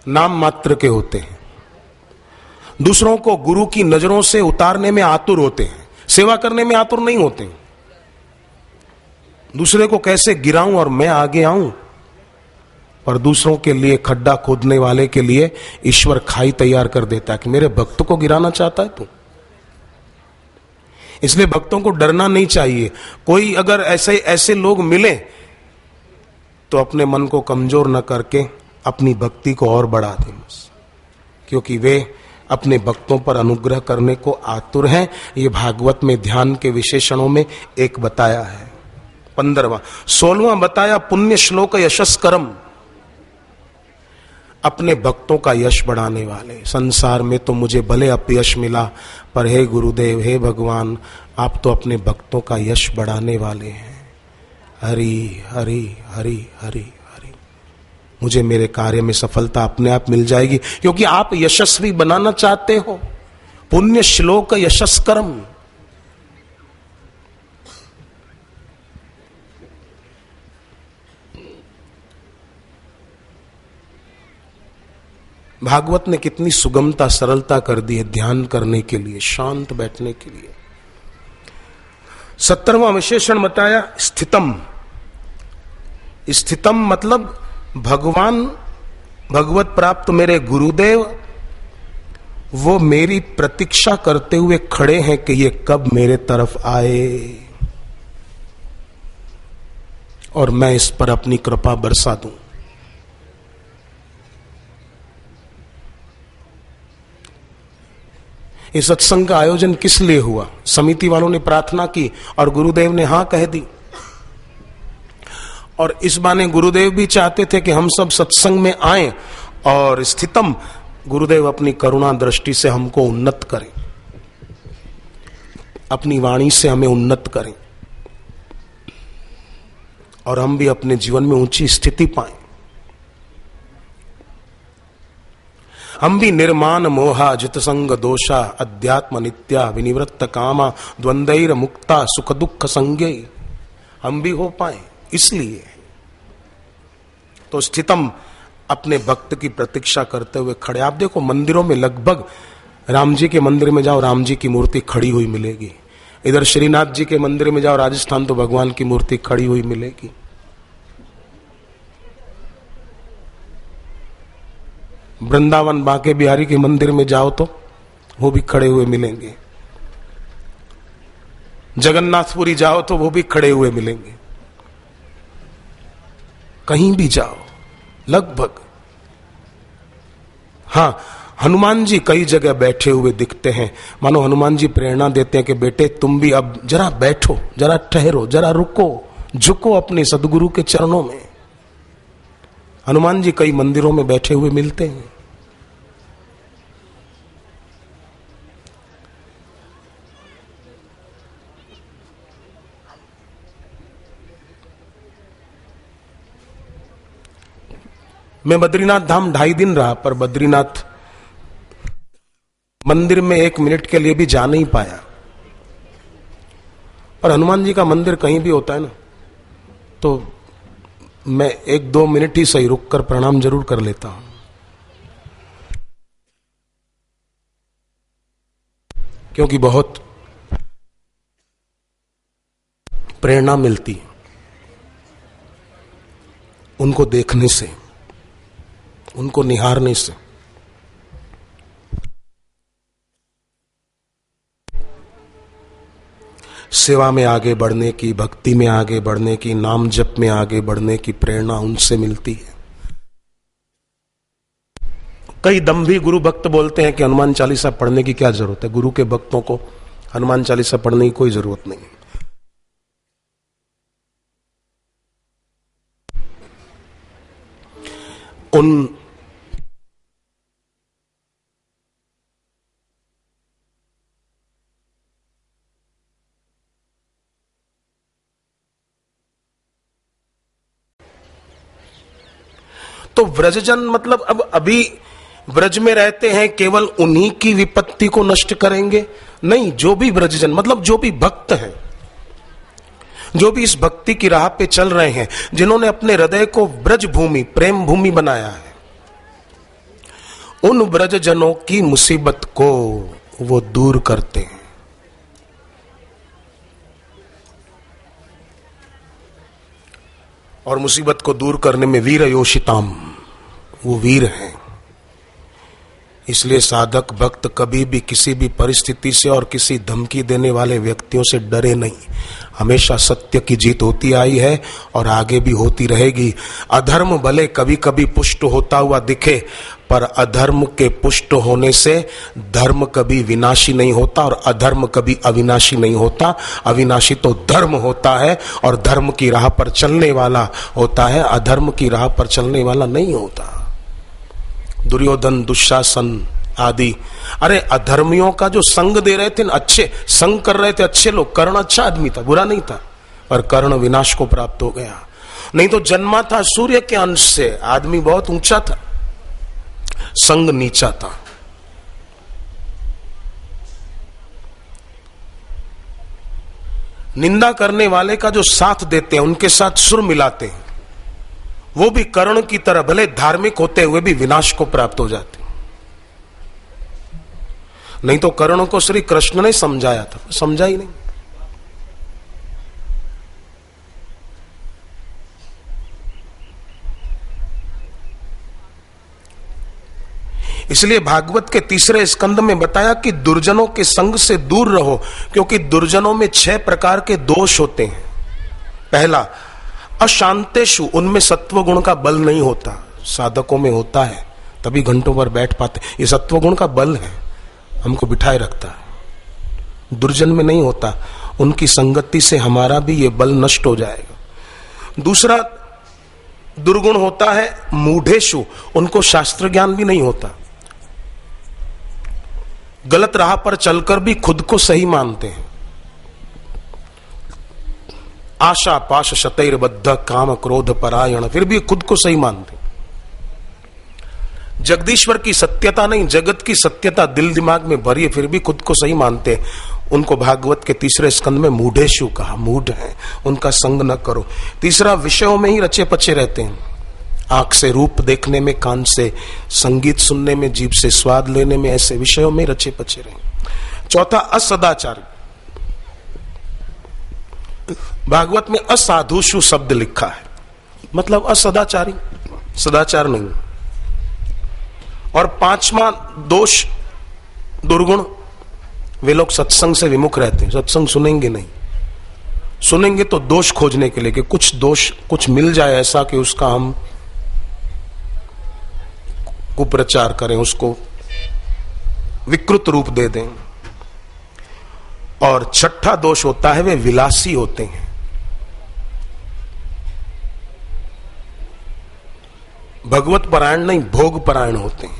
नाम मात्र के होते हैं। दूसरों को गुरु की नजरों से उतारने में आतुर होते हैं, सेवा करने में आतुर नहीं होते हैं। दूसरे को कैसे गिराऊं और मैं आगे आऊं, पर दूसरों के लिए खड्डा खोदने वाले के लिए ईश्वर खाई तैयार कर देता है कि मेरे भक्त को गिराना चाहता है तू। इसलिए भक्तों को डरना नहीं चाहिए। कोई अगर ऐसे लोग मिले तो अपने मन को कमजोर न करके अपनी भक्ति को और बढ़ा दें, क्योंकि वे अपने भक्तों पर अनुग्रह करने को आतुर हैं। ये भागवत में ध्यान के विशेषणों में एक बताया है। 15वां। 16वां बताया पुण्य श्लोक यशस्करम, अपने भक्तों का यश बढ़ाने वाले। संसार में तो मुझे भले अपयश मिला, पर हे गुरुदेव, हे भगवान, आप तो अपने भक्तों का यश बढ़ाने वाले हैं। हरि हरि हरि हरि हरि, मुझे मेरे कार्य में सफलता अपने आप मिल जाएगी, क्योंकि आप यशस्वी बनाना चाहते हो। पुण्य श्लोक यशस्करम। भागवत ने कितनी सुगमता सरलता कर दी है ध्यान करने के लिए, शांत बैठने के लिए। 17वां विशेषण बताया स्थितम। स्थितम मतलब भगवान, भगवत प्राप्त मेरे गुरुदेव, वो मेरी प्रतीक्षा करते हुए खड़े हैं कि ये कब मेरे तरफ आए और मैं इस पर अपनी कृपा बरसा दूं। इस सत्संग का आयोजन किस लिए हुआ? समिति वालों ने प्रार्थना की और गुरुदेव ने हां कह दी, और इस बाने गुरुदेव भी चाहते थे कि हम सब सत्संग में आएं, और स्थितम, गुरुदेव अपनी करुणा दृष्टि से हमको उन्नत करें, अपनी वाणी से हमें उन्नत करें और हम भी अपने जीवन में ऊंची स्थिति पाएं। हम भी निर्माण मोहा जित संग दोषा अध्यात्म नित्या विनिवृत्त कामा द्वंद्वैर मुक्ता सुख दुख संज्ञ हम भी हो पाए। इसलिए तो स्थितम, अपने भक्त की प्रतीक्षा करते हुए खड़े। आप देखो मंदिरों में लगभग, राम जी के मंदिर में जाओ राम जी की मूर्ति खड़ी हुई मिलेगी, इधर श्रीनाथ जी के मंदिर में जाओ राजस्थान तो भगवान की मूर्ति खड़ी हुई मिलेगी। वृंदावन बांके बिहारी के मंदिर में जाओ तो वो भी खड़े हुए मिलेंगे, जगन्नाथपुरी जाओ तो वो भी खड़े हुए मिलेंगे, कहीं भी जाओ लगभग। हां, हनुमान जी कई जगह बैठे हुए दिखते हैं, मानो हनुमान जी प्रेरणा देते हैं कि बेटे तुम भी अब जरा बैठो, जरा ठहरो, जरा रुको, झुको अपने सदगुरु के चरणों में। हनुमान जी कई मंदिरों में बैठे हुए मिलते हैं। मैं बद्रीनाथ धाम 2.5 दिन रहा, पर बद्रीनाथ मंदिर में 1 मिनट के लिए भी जा नहीं पाया। और हनुमान जी का मंदिर कहीं भी होता है ना, तो मैं 1-2 मिनट ही सही रुककर प्रणाम जरूर कर लेता हूं, क्योंकि बहुत प्रेरणा मिलती है उनको देखने से, उनको निहारने से। सेवा में आगे बढ़ने की, भक्ति में आगे बढ़ने की, नाम जप में आगे बढ़ने की प्रेरणा उनसे मिलती है। कई दम्भी गुरु भक्त बोलते हैं कि हनुमान चालीसा पढ़ने की क्या जरूरत है, गुरु के भक्तों को हनुमान चालीसा पढ़ने की कोई जरूरत नहीं। उन तो व्रजजन मतलब अब अभी व्रज में रहते हैं, केवल उन्हीं की विपत्ति को नष्ट करेंगे? नहीं, जो भी व्रजजन मतलब जो भी भक्त हैं, जो भी इस भक्ति की राह पे चल रहे हैं, जिन्होंने अपने हृदय को ब्रज भूमि, प्रेम भूमि बनाया है, उन व्रजजनों की मुसीबत को वो दूर करते हैं। और मुसीबत को दूर करने में वीर योषिताम, वो वीर हैं। इसलिए साधक भक्त कभी भी किसी भी परिस्थिति से और किसी धमकी देने वाले व्यक्तियों से डरे नहीं। हमेशा सत्य की जीत होती आई है और आगे भी होती रहेगी। अधर्म भले कभी कभी पुष्ट होता हुआ दिखे, पर अधर्म के पुष्ट होने से धर्म कभी विनाशी नहीं होता और अधर्म कभी अविनाशी नहीं होता। अविनाशी तो धर्म होता है और धर्म की राह पर चलने वाला होता है, अधर्म की राह पर चलने वाला नहीं होता। दुर्योधन, दुशासन आदि, अरे अधर्मियों का जो संग दे रहे थे, अच्छे संग कर रहे थे अच्छे लोग। कर्ण अच्छा आदमी था, बुरा नहीं था, पर कर्ण विनाश को प्राप्त हो गया। नहीं तो जन्मा था सूर्य के अंश से, आदमी बहुत ऊंचा था, संग नीचा था। निंदा करने वाले का जो साथ देते हैं, उनके साथ सुर मिलाते हैं, वो भी कर्ण की तरह भले धार्मिक होते हुए भी विनाश को प्राप्त हो जाते। नहीं तो कर्ण को श्री कृष्ण ने समझाया था, समझा ही नहीं। इसलिए भागवत के तीसरे स्कंद में बताया कि दुर्जनों के संग से दूर रहो, क्योंकि दुर्जनों में 6 प्रकार के दोष होते हैं। पहला, अशांतेषु, उनमें सत्व गुण का बल नहीं होता। साधकों में होता है, तभी घंटों पर बैठ पाते। ये सत्व गुण का बल है, हमको बिठाए रखता है। दुर्जन में नहीं होता, उनकी संगति से हमारा भी ये बल नष्ट हो जाएगा। दूसरा दुर्गुण होता है मूढ़ेषु, उनको शास्त्र ज्ञान भी नहीं होता, गलत राह पर चलकर भी खुद को सही मानते हैं। आशा पाश शतैर्बद्ध काम क्रोध परायण, फिर भी खुद को सही मानते। जगदीश्वर की सत्यता नहीं, जगत की सत्यता दिल दिमाग में भरी है, फिर भी खुद को सही मानते। उनको भागवत के तीसरे स्कंद में मूढ़ेषु कहा, मूढ़ है, उनका संग न करो। तीसरा, विषयों में ही रचे पचे रहते हैं, आंख से रूप देखने में, कान से संगीत सुनने में, जीभ से स्वाद लेने में, ऐसे विषयों में रचे पचे रहे। चौथा, असदाचारी। भागवत में असाधुषु शब्द लिखा है, मतलब असदाचारी, सदाचार नहीं। और 5वां दोष, दुर्गुण, वे लोग सत्संग से विमुख रहते हैं, सत्संग सुनेंगे नहीं। सुनेंगे तो दोष खोजने के लिए कि कुछ दोष, कुछ मिल जाए ऐसा कि उसका हम कुप्रचार करें, उसको विकृत रूप दे दें। और 6ठा दोष होता है, वे विलासी होते हैं। भगवत परायण नहीं, भोग परायण होते हैं।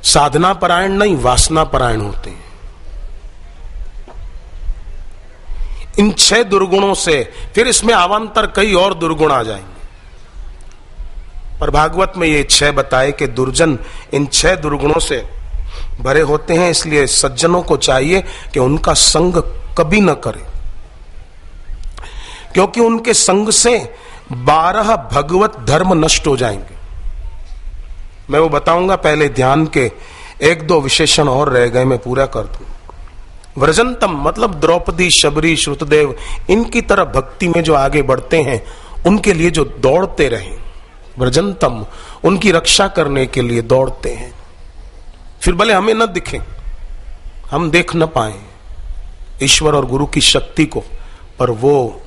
साधना परायण नहीं, वासना परायण होते हैं। इन 6 दुर्गुणों से फिर इसमें अवान्तर कई और दुर्गुण आ जाएंगे, पर भागवत में ये 6 बताए कि दुर्जन इन 6 दुर्गुणों से भरे होते हैं। इसलिए सज्जनों को चाहिए कि उनका संग कभी न करें, क्योंकि उनके संग से 12 भगवत धर्म नष्ट हो जाएंगे। मैं वो बताऊंगा, पहले ध्यान के 1-2 विशेषण और रह गए, मैं पूरा कर दूं। व्रजंतम मतलब द्रौपदी, शबरी, श्रुतदेव, इनकी तरह भक्ति में जो आगे बढ़ते हैं, उनके लिए जो दौड़ते रहे। व्रजंतम, उनकी रक्षा करने के लिए दौड़ते हैं। फिर भले हमें न दिखे, हम देख न पाए ईश्वर और गुरु की शक्ति को, पर वो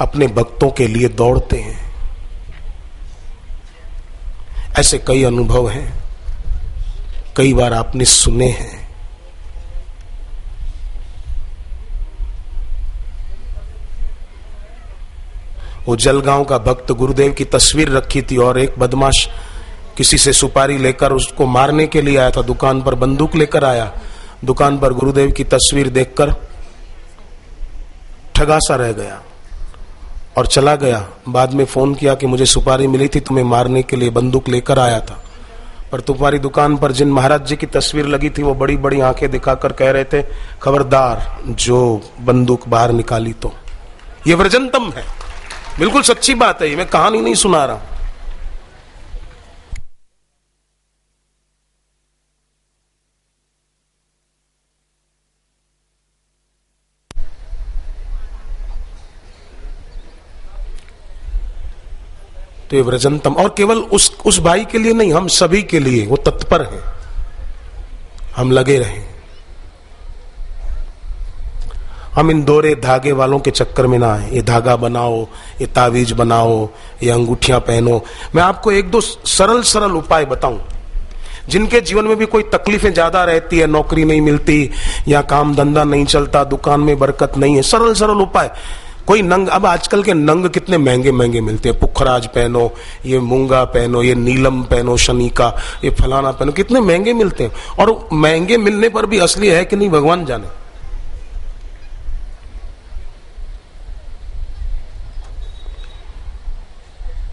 अपने भक्तों के लिए दौड़ते हैं। ऐसे कई अनुभव हैं, कई बार आपने सुने हैं। वो जलगांव का भक्त गुरुदेव की तस्वीर रखी थी और एक बदमाश किसी से सुपारी लेकर उसको मारने के लिए आया था, दुकान पर बंदूक लेकर आया। दुकान पर गुरुदेव की तस्वीर देखकर ठगा सा रह गया और चला गया। बाद में फोन किया कि मुझे सुपारी मिली थी, तुम्हें मारने के लिए बंदूक लेकर आया था, पर तुम्हारी दुकान पर जिन महाराज जी की तस्वीर लगी थी वो बड़ी बड़ी आंखें दिखाकर कह रहे थे, खबरदार जो बंदूक बाहर निकाली तो। ये व्रजंतम है, बिल्कुल सच्ची बात है, ये मैं कहानी नहीं सुना रहा। तो ये व्रजंतम, और केवल उस भाई के लिए नहीं, हम सभी के लिए वो तत्पर हैं, हम लगे रहें। हम इन दोहरे धागे वालों के चक्कर में ना आए। ये धागा बनाओ, ये तावीज बनाओ, ये अंगूठियां पहनो। मैं आपको एक दो सरल सरल उपाय बताऊं, जिनके जीवन में भी कोई तकलीफें ज्यादा रहती है, नौकरी नहीं मिलती या काम धंधा नहीं चलता, दुकान में बरकत नहीं है, सरल सरल उपाय। कोई नंग, अब आजकल के नंग कितने महंगे महंगे मिलते हैं, पुखराज पहनो, ये मूंगा पहनो, ये नीलम पहनो, शनि का, ये फलाना पहनो, कितने महंगे मिलते हैं। और महंगे मिलने पर भी असली है कि नहीं भगवान जाने।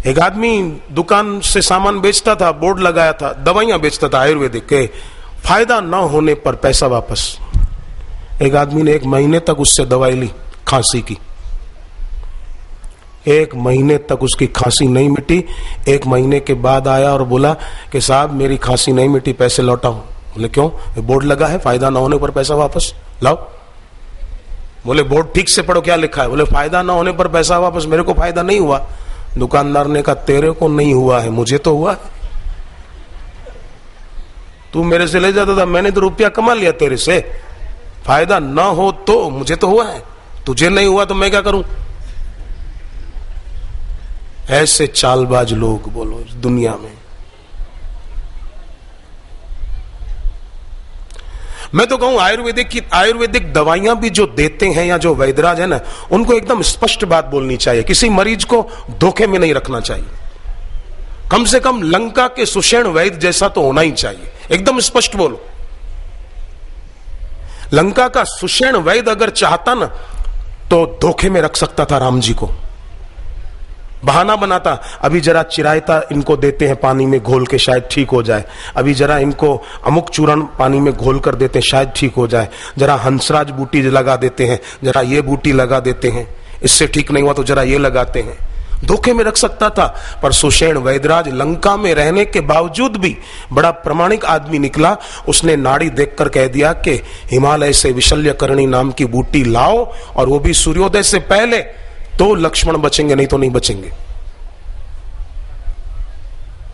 एक आदमी दुकान से सामान बेचता था, बोर्ड लगाया था, दवाइयां बेचता था आयुर्वेदिक के, फायदा न होने पर पैसा वापस। एक आदमी ने 1 महीने तक उससे दवाई ली खांसी की, 1 महीने तक उसकी खांसी नहीं मिटी। 1 महीने के बाद आया और बोला कि साहब मेरी खांसी नहीं मिटी, पैसे लौटाओ। बोले क्यों? बोर्ड लगा है, फायदा न होने पर पैसा वापस। लाओ। बोले बोर्ड ठीक से पढ़ो, क्या लिखा है? बोले फायदा न होने पर पैसा वापस। मेरे को फायदा नहीं हुआ। दुकानदार ने कहा तेरे को नहीं हुआ है, मुझे तो हुआ है। तू मेरे से ले जाता था, मैंने तो रुपया कमा लिया तेरे से। फायदा न हो तो मुझे तो हुआ है, तुझे नहीं हुआ तो मैं क्या करूं? ऐसे चालबाज लोग बोलो इस दुनिया में। मैं तो कहूं आयुर्वेदिक दवाइयां भी जो देते हैं या जो वैद्यराज है ना, उनको एकदम स्पष्ट बात बोलनी चाहिए। किसी मरीज को धोखे में नहीं रखना चाहिए। कम से कम लंका के सुषेण वैद्य जैसा तो होना ही चाहिए, एकदम स्पष्ट बोलो। लंका का सुषेण वैद्य अगर चाहता ना तो धोखे में रख सकता था राम जी को, बहाना बनाता, अभी जरा चिरायता इनको देते हैं पानी में घोल के, शायद ठीक हो जाए। अभी जरा इनको अमुक चूर्ण पानी में घोल कर देते हैं, शायद ठीक हो जाए। जरा हंसराज बूटी लगा देते हैं, जरा ये बूटी लगा देते हैं, इससे ठीक नहीं हुआ तो जरा ये लगाते हैं। धोखे में रख सकता था। पर सुषेण वैद्यराज लंका में रहने के बावजूद भी बड़ा प्रामाणिक आदमी निकला। उसने नाड़ी देखकर कह दिया कि हिमालय से विशल्यकर्णी नाम की बूटी लाओ, और वो भी सूर्योदय से पहले, तो लक्ष्मण बचेंगे, नहीं तो नहीं बचेंगे।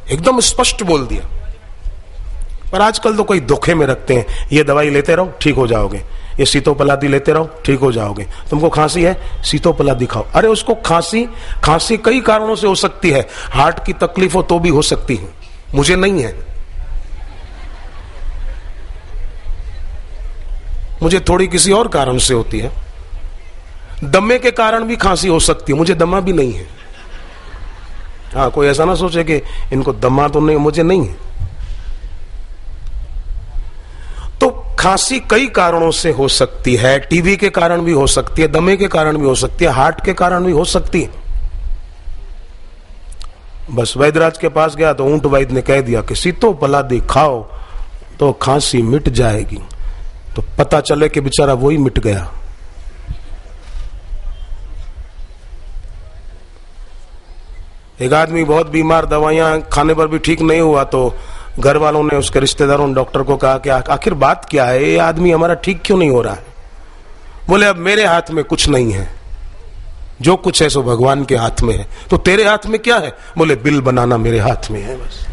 एकदम स्पष्ट बोल दिया। पर आजकल तो कोई धोखे में रखते हैं, ये दवाई लेते रहो ठीक हो जाओगे, ये सीतोपलादी लेते रहो ठीक हो जाओगे, तुमको खांसी है सीतोपलादी खाओ। अरे उसको खांसी कई कारणों से हो सकती है। हार्ट की तकलीफ हो तो भी हो सकती है, मुझे नहीं है। मुझे थोड़ी किसी और कारण से होती है। दमे के कारण भी खांसी हो सकती है, मुझे दमा भी नहीं है। हाँ, कोई ऐसा ना सोचे कि इनको दमा तो नहीं, मुझे नहीं है। तो खांसी कई कारणों से हो सकती है। टीबी के कारण भी हो सकती है, दमे के कारण भी हो सकती है, हार्ट के कारण भी हो सकती है। बस वैद्यराज के पास गया तो ऊंट वैद्य ने कह दिया कि सीतोपलादी खाओ तो खांसी मिट जाएगी। तो पता चले कि बेचारा वही मिट गया। एक आदमी बहुत बीमार, दवाइयां खाने पर भी ठीक नहीं हुआ, तो घर वालों ने, उसके रिश्तेदारों ने डॉक्टर को कहा कि आखिर बात क्या है, ये आदमी हमारा ठीक क्यों नहीं हो रहा है? बोले अब मेरे हाथ में कुछ नहीं है, जो कुछ है सो भगवान के हाथ में है। तो तेरे हाथ में क्या है? बोले बिल बनाना मेरे हाथ में है बस।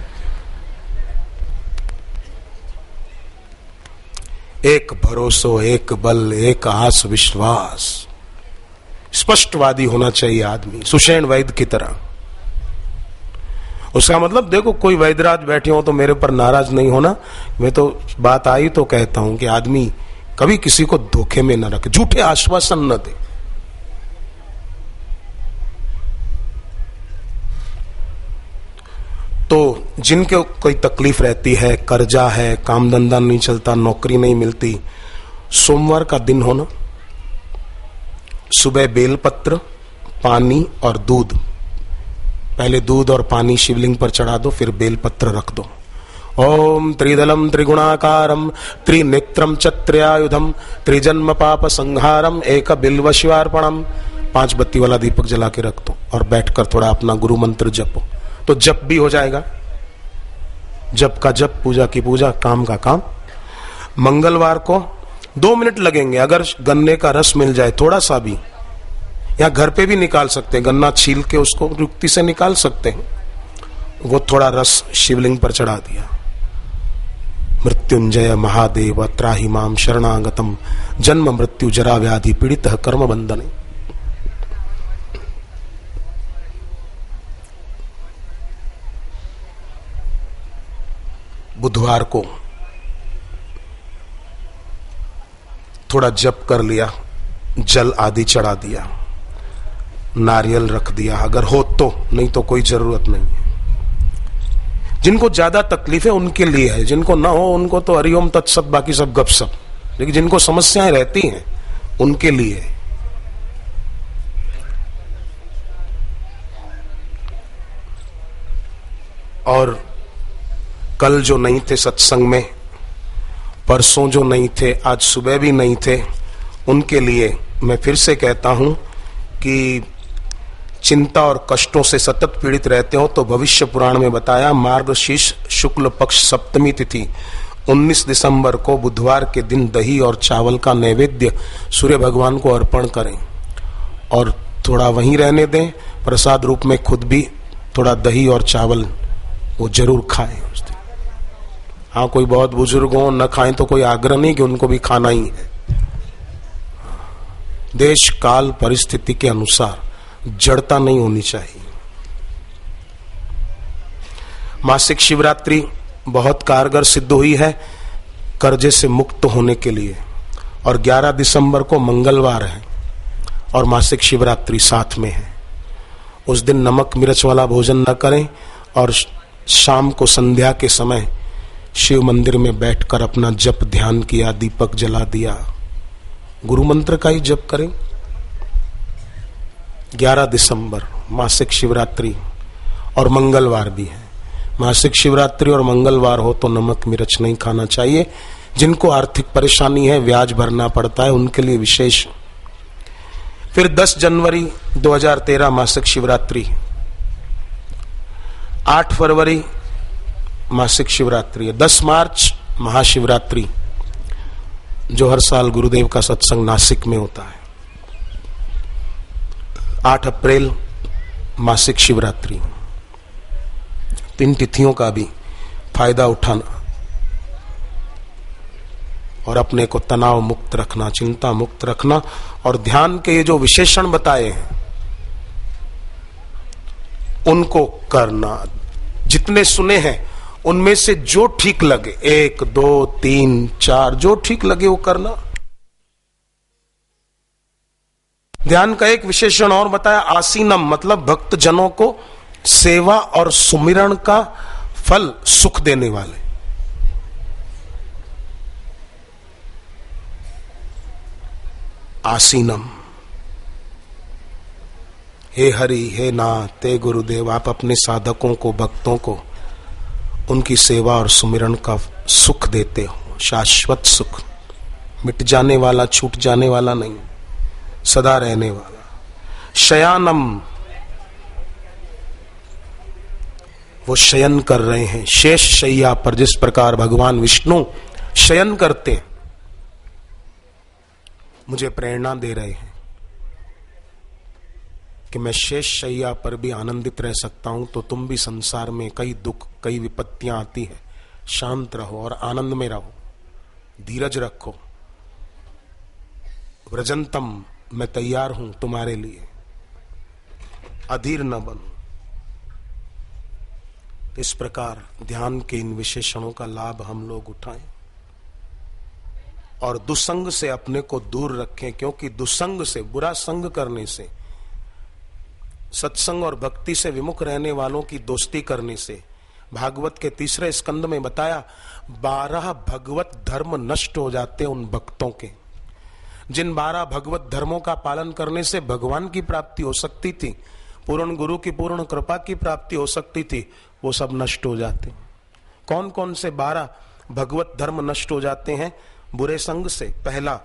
एक भरोसो, एक बल, एक आस विश्वास। स्पष्टवादी होना चाहिए आदमी, सुषेण वैद्य की तरह। उसका मतलब देखो, कोई वैद्यराज बैठे हो तो मेरे पर नाराज नहीं होना। मैं तो बात आई तो कहता हूं कि आदमी कभी किसी को धोखे में न रखे, झूठे आश्वासन न दे। तो जिनके कोई तकलीफ रहती है, कर्जा है, काम धंधा नहीं चलता, नौकरी नहीं मिलती, सोमवार का दिन होना, सुबह बेलपत्र, पानी और दूध, पहले दूध और पानी शिवलिंग पर चढ़ा दो, फिर बेलपत्र रख दो। ओम त्रिदलम त्रिगुणाकारम त्रिनेत्रम चत्र्यायुधम त्रिजन्म पाप संहारम एक बिल्व शिवार्पणम। 5 बत्ती वाला दीपक जला के रख दो और बैठकर थोड़ा अपना गुरु मंत्र जपो, तो जप भी हो जाएगा। जप का जप, पूजा की पूजा, काम का काम। मंगलवार को 2 मिनट लगेंगे, अगर गन्ने का रस मिल जाए थोड़ा सा भी, या घर पे भी निकाल सकते हैं, गन्ना छील के उसको युक्ति से निकाल सकते हैं। वो थोड़ा रस शिवलिंग पर चढ़ा दिया। मृत्युंजय महादेव त्राहि माम शरणागतम जन्म मृत्यु जरा व्याधि पीड़ित कर्म बंधने। बुधवार को थोड़ा जप कर लिया, जल आदि चढ़ा दिया, नारियल रख दिया अगर हो तो, नहीं तो कोई जरूरत नहीं है। जिनको ज्यादा तकलीफ है उनके लिए है, जिनको ना हो उनको तो हरिओम तत्सत बाकी सब गपसप, लेकिन जिनको समस्याएं रहती हैं उनके लिए। और कल जो नहीं थे सत्संग में, परसों जो नहीं थे, आज सुबह भी नहीं थे, उनके लिए मैं फिर से कहता हूं कि चिंता और कष्टों से सतत पीड़ित रहते हो तो भविष्य पुराण में बताया मार्गशीर्ष शुक्ल पक्ष सप्तमी तिथि 19 दिसंबर को बुधवार के दिन दही और चावल का नैवेद्य सूर्य भगवान को अर्पण करें और थोड़ा वहीं रहने दें, प्रसाद रूप में खुद भी थोड़ा दही और चावल वो जरूर खाएं उस दिन। हाँ, कोई बहुत बुजुर्ग हो न खाएं तो कोई आग्रह नहीं कि उनको भी खाना ही है। देश काल परिस्थिति के अनुसार जड़ता नहीं होनी चाहिए। मासिक शिवरात्रि बहुत कारगर सिद्ध हुई है कर्जे से मुक्त होने के लिए, और 11 दिसंबर को मंगलवार है और मासिक शिवरात्रि साथ में है। उस दिन नमक मिर्च वाला भोजन न करें और शाम को संध्या के समय शिव मंदिर में बैठकर अपना जप ध्यान किया, दीपक जला दिया, गुरु मंत्र का ही जप करें। 11 दिसंबर मासिक शिवरात्रि और मंगलवार भी है। मासिक शिवरात्रि और मंगलवार हो तो नमक मिर्च नहीं खाना चाहिए। जिनको आर्थिक परेशानी है, ब्याज भरना पड़ता है, उनके लिए विशेष। फिर 10 जनवरी 2013 मासिक शिवरात्रि, 8 फरवरी मासिक शिवरात्रि है, 10 मार्च महाशिवरात्रि जो हर साल गुरुदेव का सत्संग नासिक में होता है, 8 अप्रैल मासिक शिवरात्रि। 3 तिथियों का भी फायदा उठाना और अपने को तनाव मुक्त रखना, चिंता मुक्त रखना, और ध्यान के ये जो विशेषण बताए हैं उनको करना। जितने सुने हैं उनमें से जो ठीक लगे, 1, 2, 3, 4 जो ठीक लगे वो करना। ध्यान का एक विशेषण और बताया, आसीनम, मतलब भक्त जनों को सेवा और सुमिरण का फल सुख देने वाले। आसीनम, हे हरि, हे नाथ, हे गुरुदेव, आप अपने साधकों को, भक्तों को उनकी सेवा और सुमिरन का सुख देते हो, शाश्वत सुख, मिट जाने वाला, छूट जाने वाला नहीं, सदा रहने वाला। शयानम, वो शयन कर रहे हैं शेष शैया पर, जिस प्रकार भगवान विष्णु शयन करते हैं, मुझे प्रेरणा दे रहे हैं कि मैं शेष शैया पर भी आनंदित रह सकता हूं, तो तुम भी संसार में कई दुख, कई विपत्तियां आती है, शांत रहो और आनंद में रहो, धीरज रखो। व्रजंतम, मैं तैयार हूं तुम्हारे लिए, अधीर न बनो। इस प्रकार ध्यान के इन विशेषणों का लाभ हम लोग उठाएं और दुसंग से अपने को दूर रखें, क्योंकि दुसंग से, बुरा संग करने से, सत्संग और भक्ति से विमुख रहने वालों की दोस्ती करने से, भागवत के 3 स्कंद में बताया 12 भगवत धर्म नष्ट हो जाते उन भक्तों के। जिन 12 भगवत धर्मों का पालन करने से भगवान की प्राप्ति हो सकती थी, पूर्ण गुरु की पूर्ण कृपा की प्राप्ति हो सकती थी, वो सब नष्ट हो जाते। कौन कौन से 12 भगवत धर्म नष्ट हो जाते हैं? बुरे संग से, पहला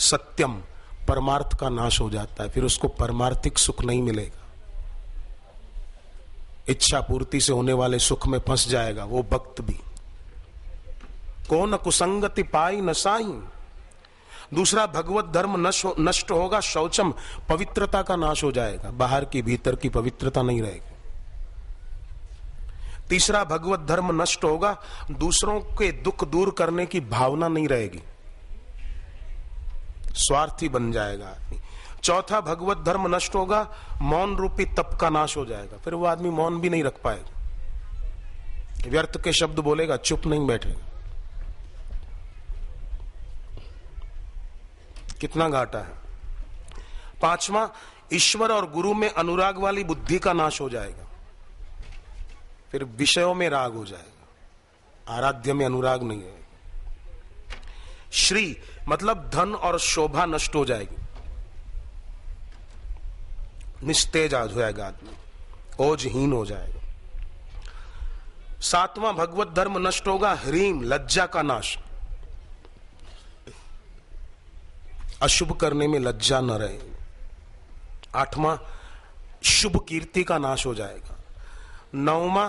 सत्यम, परमार्थ का नाश हो जाता है, फिर उसको परमार्थिक सुख नहीं मिलेगा, इच्छा पूर्ति से होने वाले सुख में फंस जाएगा वो भक्त भी। कौन कुसंगति पाई न साई। दूसरा भगवत धर्म नष्ट होगा, शौचम, पवित्रता का नाश हो जाएगा, बाहर की भीतर की पवित्रता नहीं रहेगी। तीसरा, भगवत धर्म नष्ट होगा, दूसरों के दुख दूर करने की भावना नहीं रहेगी, स्वार्थी बन जाएगा आदमी। चौथा, भगवत धर्म नष्ट होगा, मौन रूपी तप का नाश हो जाएगा, फिर वो आदमी मौन भी नहीं रख पाएगा, व्यर्थ के शब्द बोलेगा, चुप नहीं बैठेगा। कितना घाटा है। पांचवा, ईश्वर और गुरु में अनुराग वाली बुद्धि का नाश हो जाएगा, फिर विषयों में राग हो जाएगा, आराध्य में अनुराग नहीं है। श्री मतलब धन और शोभा नष्ट हो जाएगी, निस्तेज हो जाएगा आदमी, ओजहीन हो जाएगा। सातवां, भगवत धर्म नष्ट होगा, ह्रीम लज्जा का नाश, अशुभ करने में लज्जा न रहे। आठवां, शुभ कीर्ति का नाश हो जाएगा। नौवां,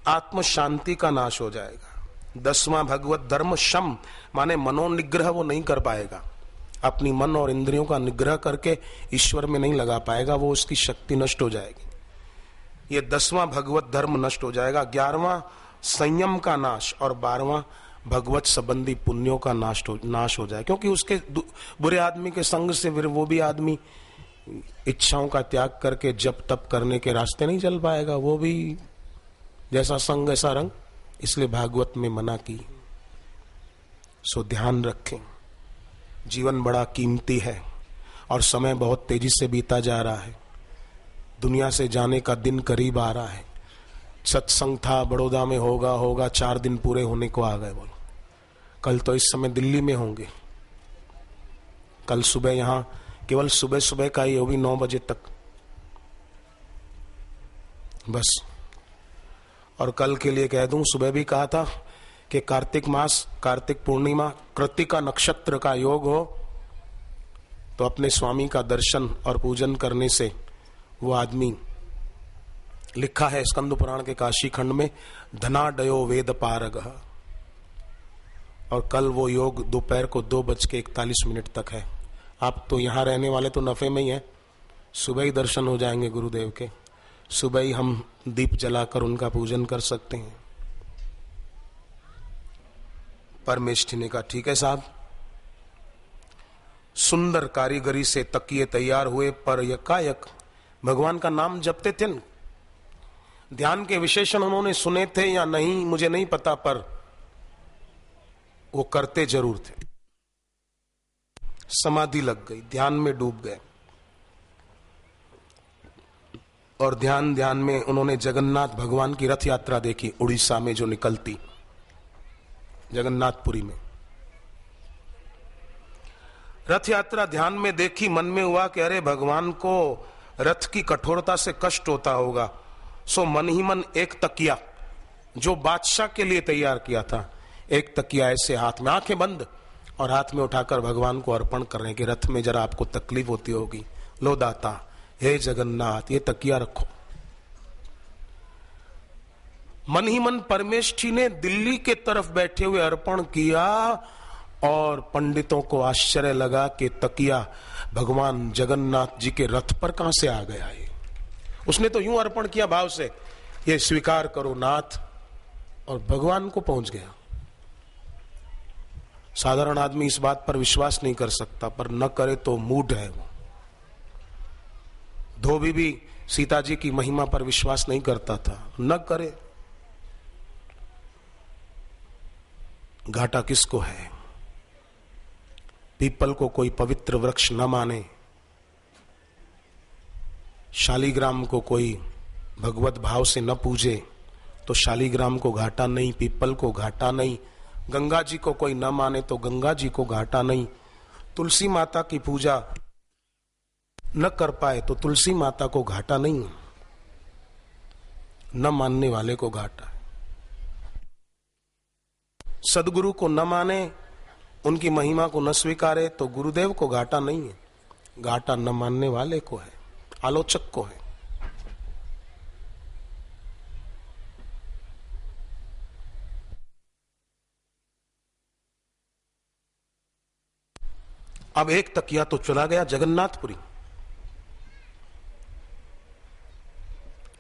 आत्म शांति का नाश हो जाएगा। 10वां, भगवत धर्म शम माने मनोनिग्रह वो नहीं कर पाएगा, अपनी मन और इंद्रियों का निग्रह करके ईश्वर में नहीं लगा पाएगा, वो उसकी शक्ति नष्ट हो जाएगी। ये 10वां भगवत धर्म नष्ट हो जाएगा। 11वां, संयम का नाश, और 12वां, भगवत संबंधी पुण्यों का नाश हो जाए, क्योंकि उसके बुरे आदमी के संग से फिर वो भी आदमी इच्छाओं का त्याग करके जप तप करने के रास्ते नहीं चल पाएगा, वो भी जैसा संग ऐसा रंग, इसलिए भागवत में मना की। सो ध्यान रखें, जीवन बड़ा कीमती है और समय बहुत तेजी से बीता जा रहा है, दुनिया से जाने का दिन करीब आ रहा है। सत्संग था बड़ौदा में, होगा 4 दिन पूरे होने को आ गए, बोलो कल तो इस समय दिल्ली में होंगे, कल सुबह यहां केवल सुबह का ही, वो भी 9 बजे तक बस। और कल के लिए कह दूं, सुबह भी कहा था कि कार्तिक मास, कार्तिक पूर्णिमा, कृत्तिका नक्षत्र का योग हो तो अपने स्वामी का दर्शन और पूजन करने से वो आदमी, लिखा है स्कंद पुराण के काशी खंड में, धनाडयो वेद पारगः, और कल वो योग दोपहर को 2:41 तक है। आप तो यहां रहने वाले तो नफे में ही हैं, सुबह ही दर्शन हो जाएंगे गुरुदेव के, सुबह ही हम दीप जलाकर उनका पूजन कर सकते हैं। परमेष्ठी ने कहा ठीक है साहब। सुंदर कारीगरी से तकिए तैयार हुए, पर यकायक भगवान का नाम जपते थे न। ध्यान के विशेषण उन्होंने सुने थे या नहीं मुझे नहीं पता, पर वो करते जरूर थे। समाधि लग गई, ध्यान में डूब गए, और ध्यान में उन्होंने जगन्नाथ भगवान की रथ यात्रा देखी, उड़ीसा में जो निकलती, जगन्नाथपुरी में रथ यात्रा ध्यान में देखी। मन में हुआ कि अरे भगवान को रथ की कठोरता से कष्ट होता होगा, सो मन ही मन एक तकिया जो बादशाह के लिए तैयार किया था, एक तकिया ऐसे हाथ में, आंखें बंद, और हाथ में उठाकर भगवान को अर्पण कर रहे हैं कि रथ में जरा आपको तकलीफ होती होगी, लो दाता, हे जगन्नाथ, ये तकिया रखो। मन ही मन परमेष्ठी ने दिल्ली के तरफ बैठे हुए अर्पण किया, और पंडितों को आश्चर्य लगा कि तकिया भगवान जगन्नाथ जी के रथ पर कहां से आ गया है। उसने तो यूं अर्पण किया भाव से, ये स्वीकार करो नाथ, और भगवान को पहुंच गया। साधारण आदमी इस बात पर विश्वास नहीं कर सकता, पर न करे तो मूढ़ है वो। धोबी भी सीता जी की महिमा पर विश्वास नहीं करता था, न करे। घाटा किसको है? पीपल को कोई पवित्र वृक्ष न माने, शालीग्राम को कोई भगवत भाव से न पूजे तो शालीग्राम को घाटा नहीं, पीपल को घाटा नहीं। गंगा जी को कोई न माने तो गंगा जी को घाटा नहीं। तुलसी माता की पूजा न कर पाए तो तुलसी माता को घाटा नहीं, न मानने वाले को घाटा है। सदगुरु को न माने, उनकी महिमा को न स्वीकारे तो गुरुदेव को घाटा नहीं है, घाटा न मानने वाले को है, आलोचक को है। अब एक तकिया तो चला गया जगन्नाथपुरी।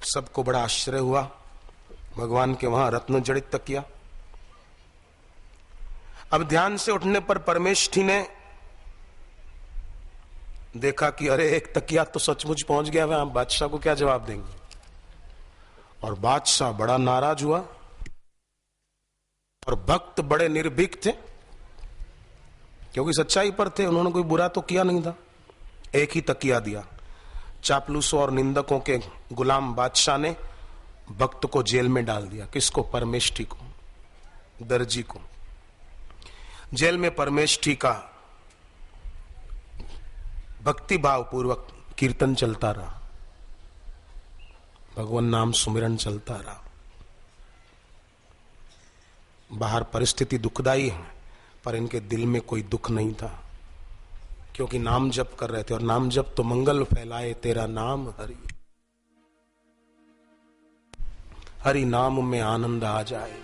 सबको बड़ा आश्चर्य हुआ भगवान के वहां रत्न जड़ित तकिया। अब ध्यान से उठने पर परमेष्ठी ने देखा कि अरे एक तकिया तो सचमुच पहुंच गया, वह बादशाह को क्या जवाब देंगे। और बादशाह बड़ा नाराज हुआ और भक्त बड़े निर्भीक थे, क्योंकि सच्चाई पर थे, उन्होंने कोई बुरा तो किया नहीं था। एक ही तकिया दिया। चापलूसों और निंदकों के गुलाम बादशाह ने भक्त को जेल में डाल दिया। किसको? परमेष्ठी को, दर्जी को। जेल में परमेष्ठी का भक्ति भाव पूर्वक कीर्तन चलता रहा, भगवान नाम सुमिरन चलता रहा। बाहर परिस्थिति दुखदाई है, पर इनके दिल में कोई दुख नहीं था, क्योंकि नाम जप कर रहे थे। और नाम जप तो मंगल फैलाए तेरा नाम हरि, हरि नाम में आनंद आ जाए,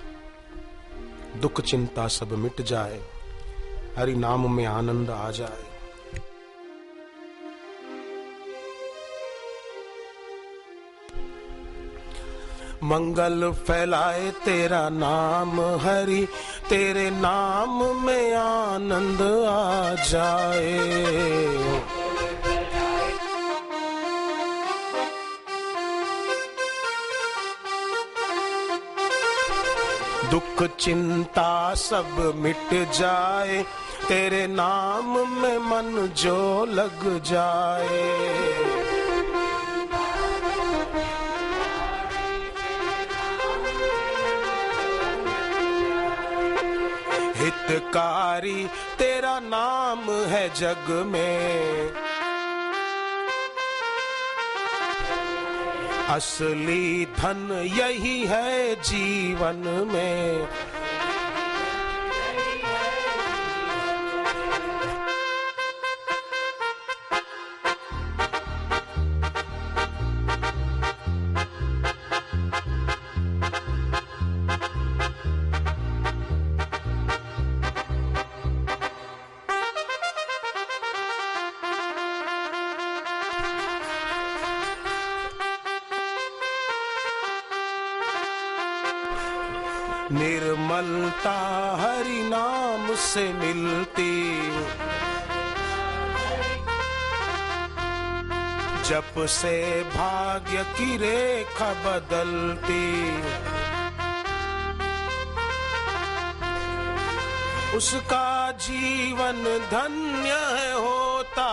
दुख चिंता सब मिट जाए, हरि नाम में आनंद आ जाए। मंगल फैलाए तेरा नाम हरि, तेरे नाम में आनंद आ जाए। दुख चिंता सब मिट जाए, तेरे नाम में मन जो लग जाए। हितकारी तेरा नाम है जग में, असली धन यही है जीवन में। निर्मलता हरि नाम से मिलती, जप से भाग्य की रेखा बदलती। उसका जीवन धन्य है होता,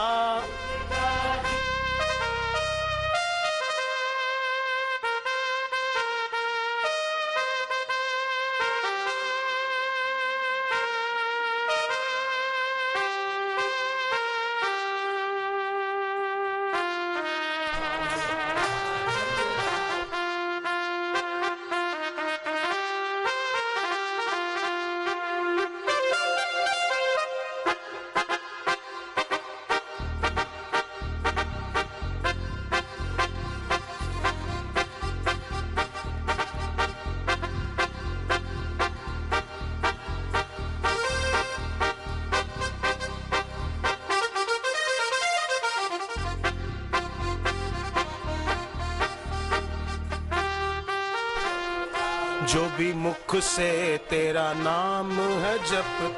जो भी मुख से तेरा नाम है जप,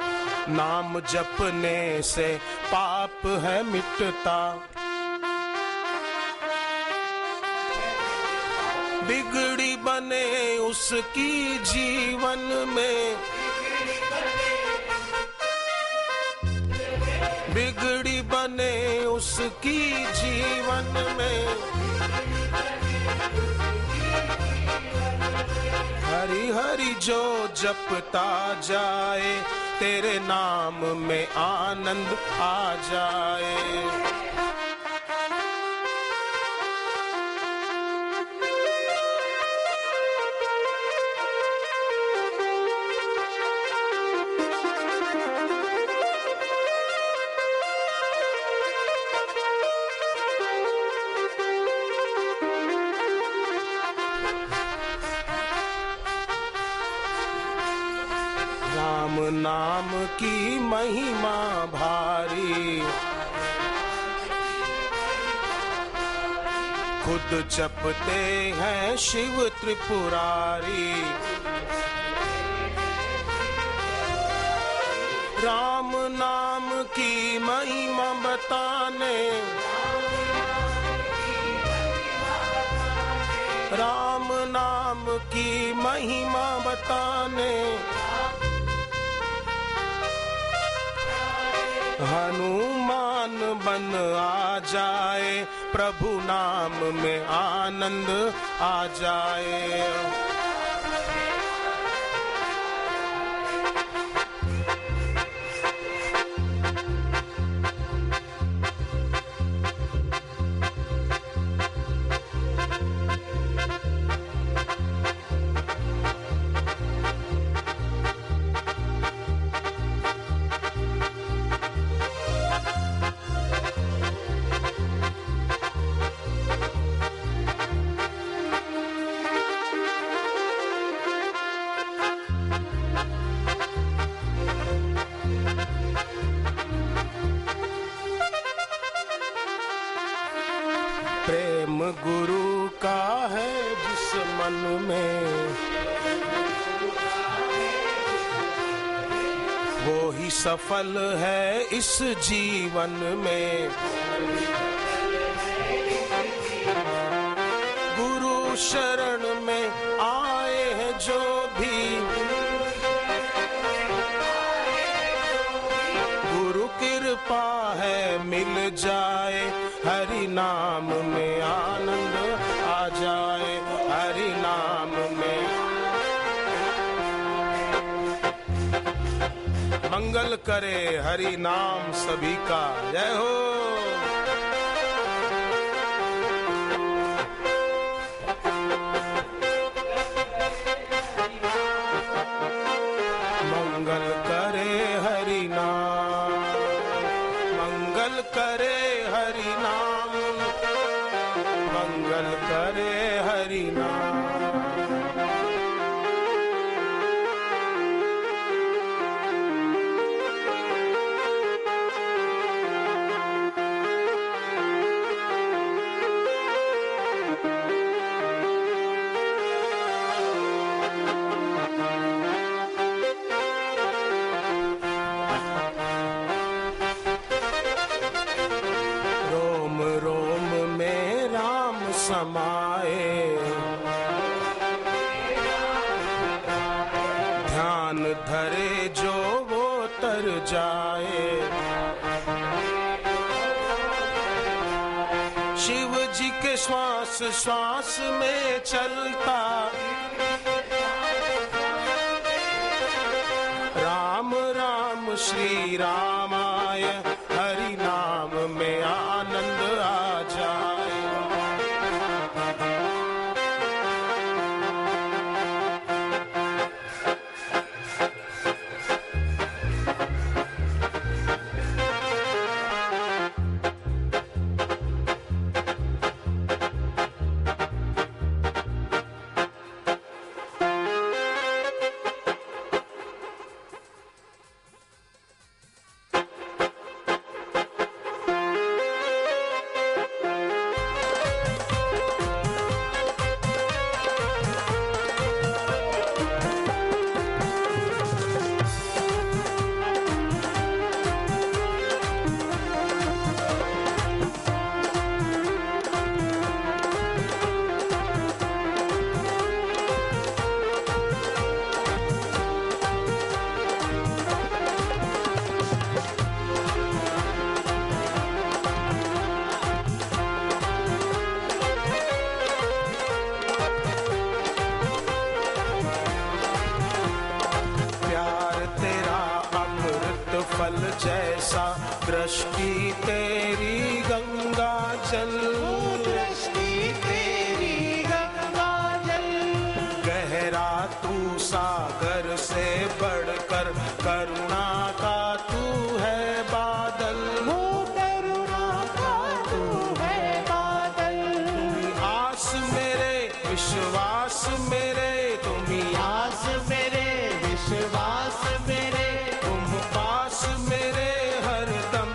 नाम जपने से पाप है मिटता। बिगड़ी बने उसकी जीवन में, बिगड़ी बने उसकी जीवन में। हरि हरि जो जपता जाए, तेरे नाम में आनंद आ जाए। राम नाम की महिमा भारी, खुद शुद्ध जपते हैं शिव त्रिपुरारी। राम नाम की महिमा बताने, राम नाम की महिमा बताने, हनुमान बन आ जाए, प्रभु नाम में आनंद आ जाए। प्रेम गुरु का है जिस मन में, वो ही सफल है इस जीवन में। गुरु शरण में आए हैं जो भी, गुरु कृपा है मिल जाए, हरि नाम में आनंद आ जाए, हरि नाम में। मंगल करे हरि नाम सभी का, जय हो। मंगल करे हरि नाम, मंगल करे हरि नाम, मंगल करे हरि नाम। रोम रोम में राम समाए, ध्यान धरे जो वो तर जाए। शिव जी के श्वास श्वास में चलता, राम राम श्री रामाय, हरि नाम में आनंद आ जाए। फल जैसा दृष्टि तेरी गंगा जल, दृष्टि तेरी गंगा जल। गहरा तू सागर से बढ़कर करुणा का तू है बादल। वो करुणा का तू है बादल। आस मेरे विश्वास मेरे तुम्ही, आस मेरे विश्वास मेरे, तुम पास मेरे हरदम।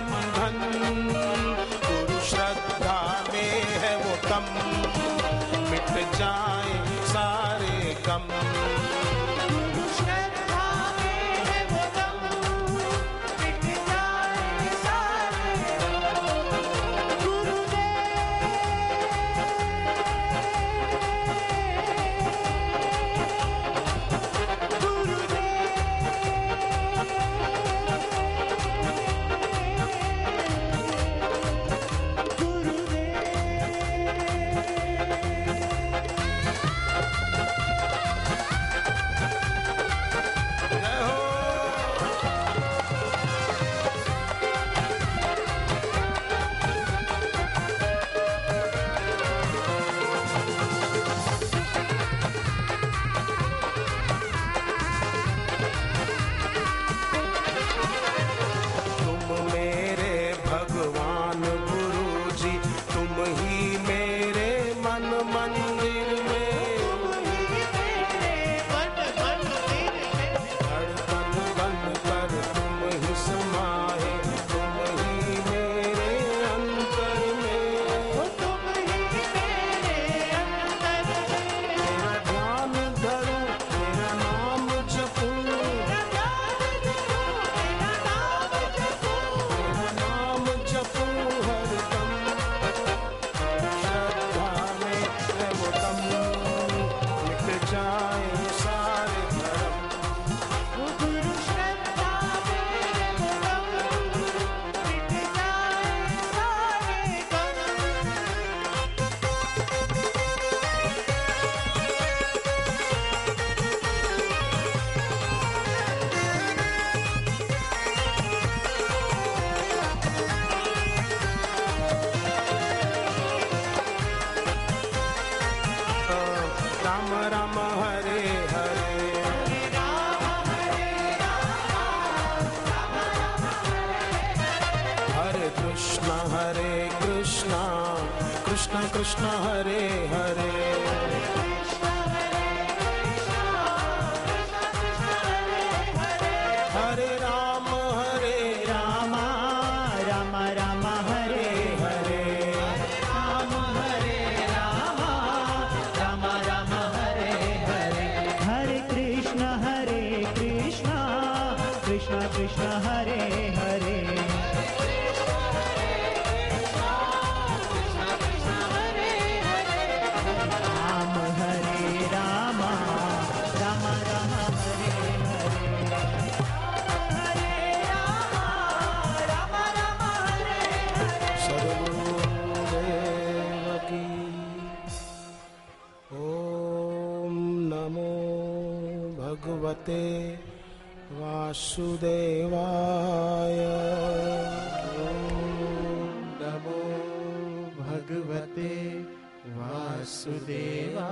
बंधन, गुरु श्रद्धा में है वो दम, मिट जाए सारे गम। गुरु श्रद्धा में है वो दम, मिट जाए सारे गम। भगवान गुरु जी तुम ही मेरे मन मंदिर में, तुम ही मेरे मन मंदिर में, धड़कन बन कर तुम ही समाए, तुम ही मेरे अंतर में, तुम ही मेरे अंतर में। तेरा ध्यान धरूं तेरा नाम जपूं, तेरा ध्यान धरूं तेरा नाम जपूं, तेरा नाम जपूं हरदम, श्रद्धा में है वो दम, मिट जाए सारे भरम। गुरु श्रद्धा में है वो दम, मिट जाए सारे गम। राम राम हरे हरे, हरे कृष्णा कृष्ण कृष्ण हरे हरे, हरे राम राम राम हरे हरे, राम राम हरे हरे, हरे कृष्ण कृष्ण कृष्ण हरे हरे, राम हरे राम राम हरे हरे, हरे राम हरे हरे। सद्गुरुदेव की ओम नमो भगवते वासुदेवाय, नमो भगवते वासुदेवाय।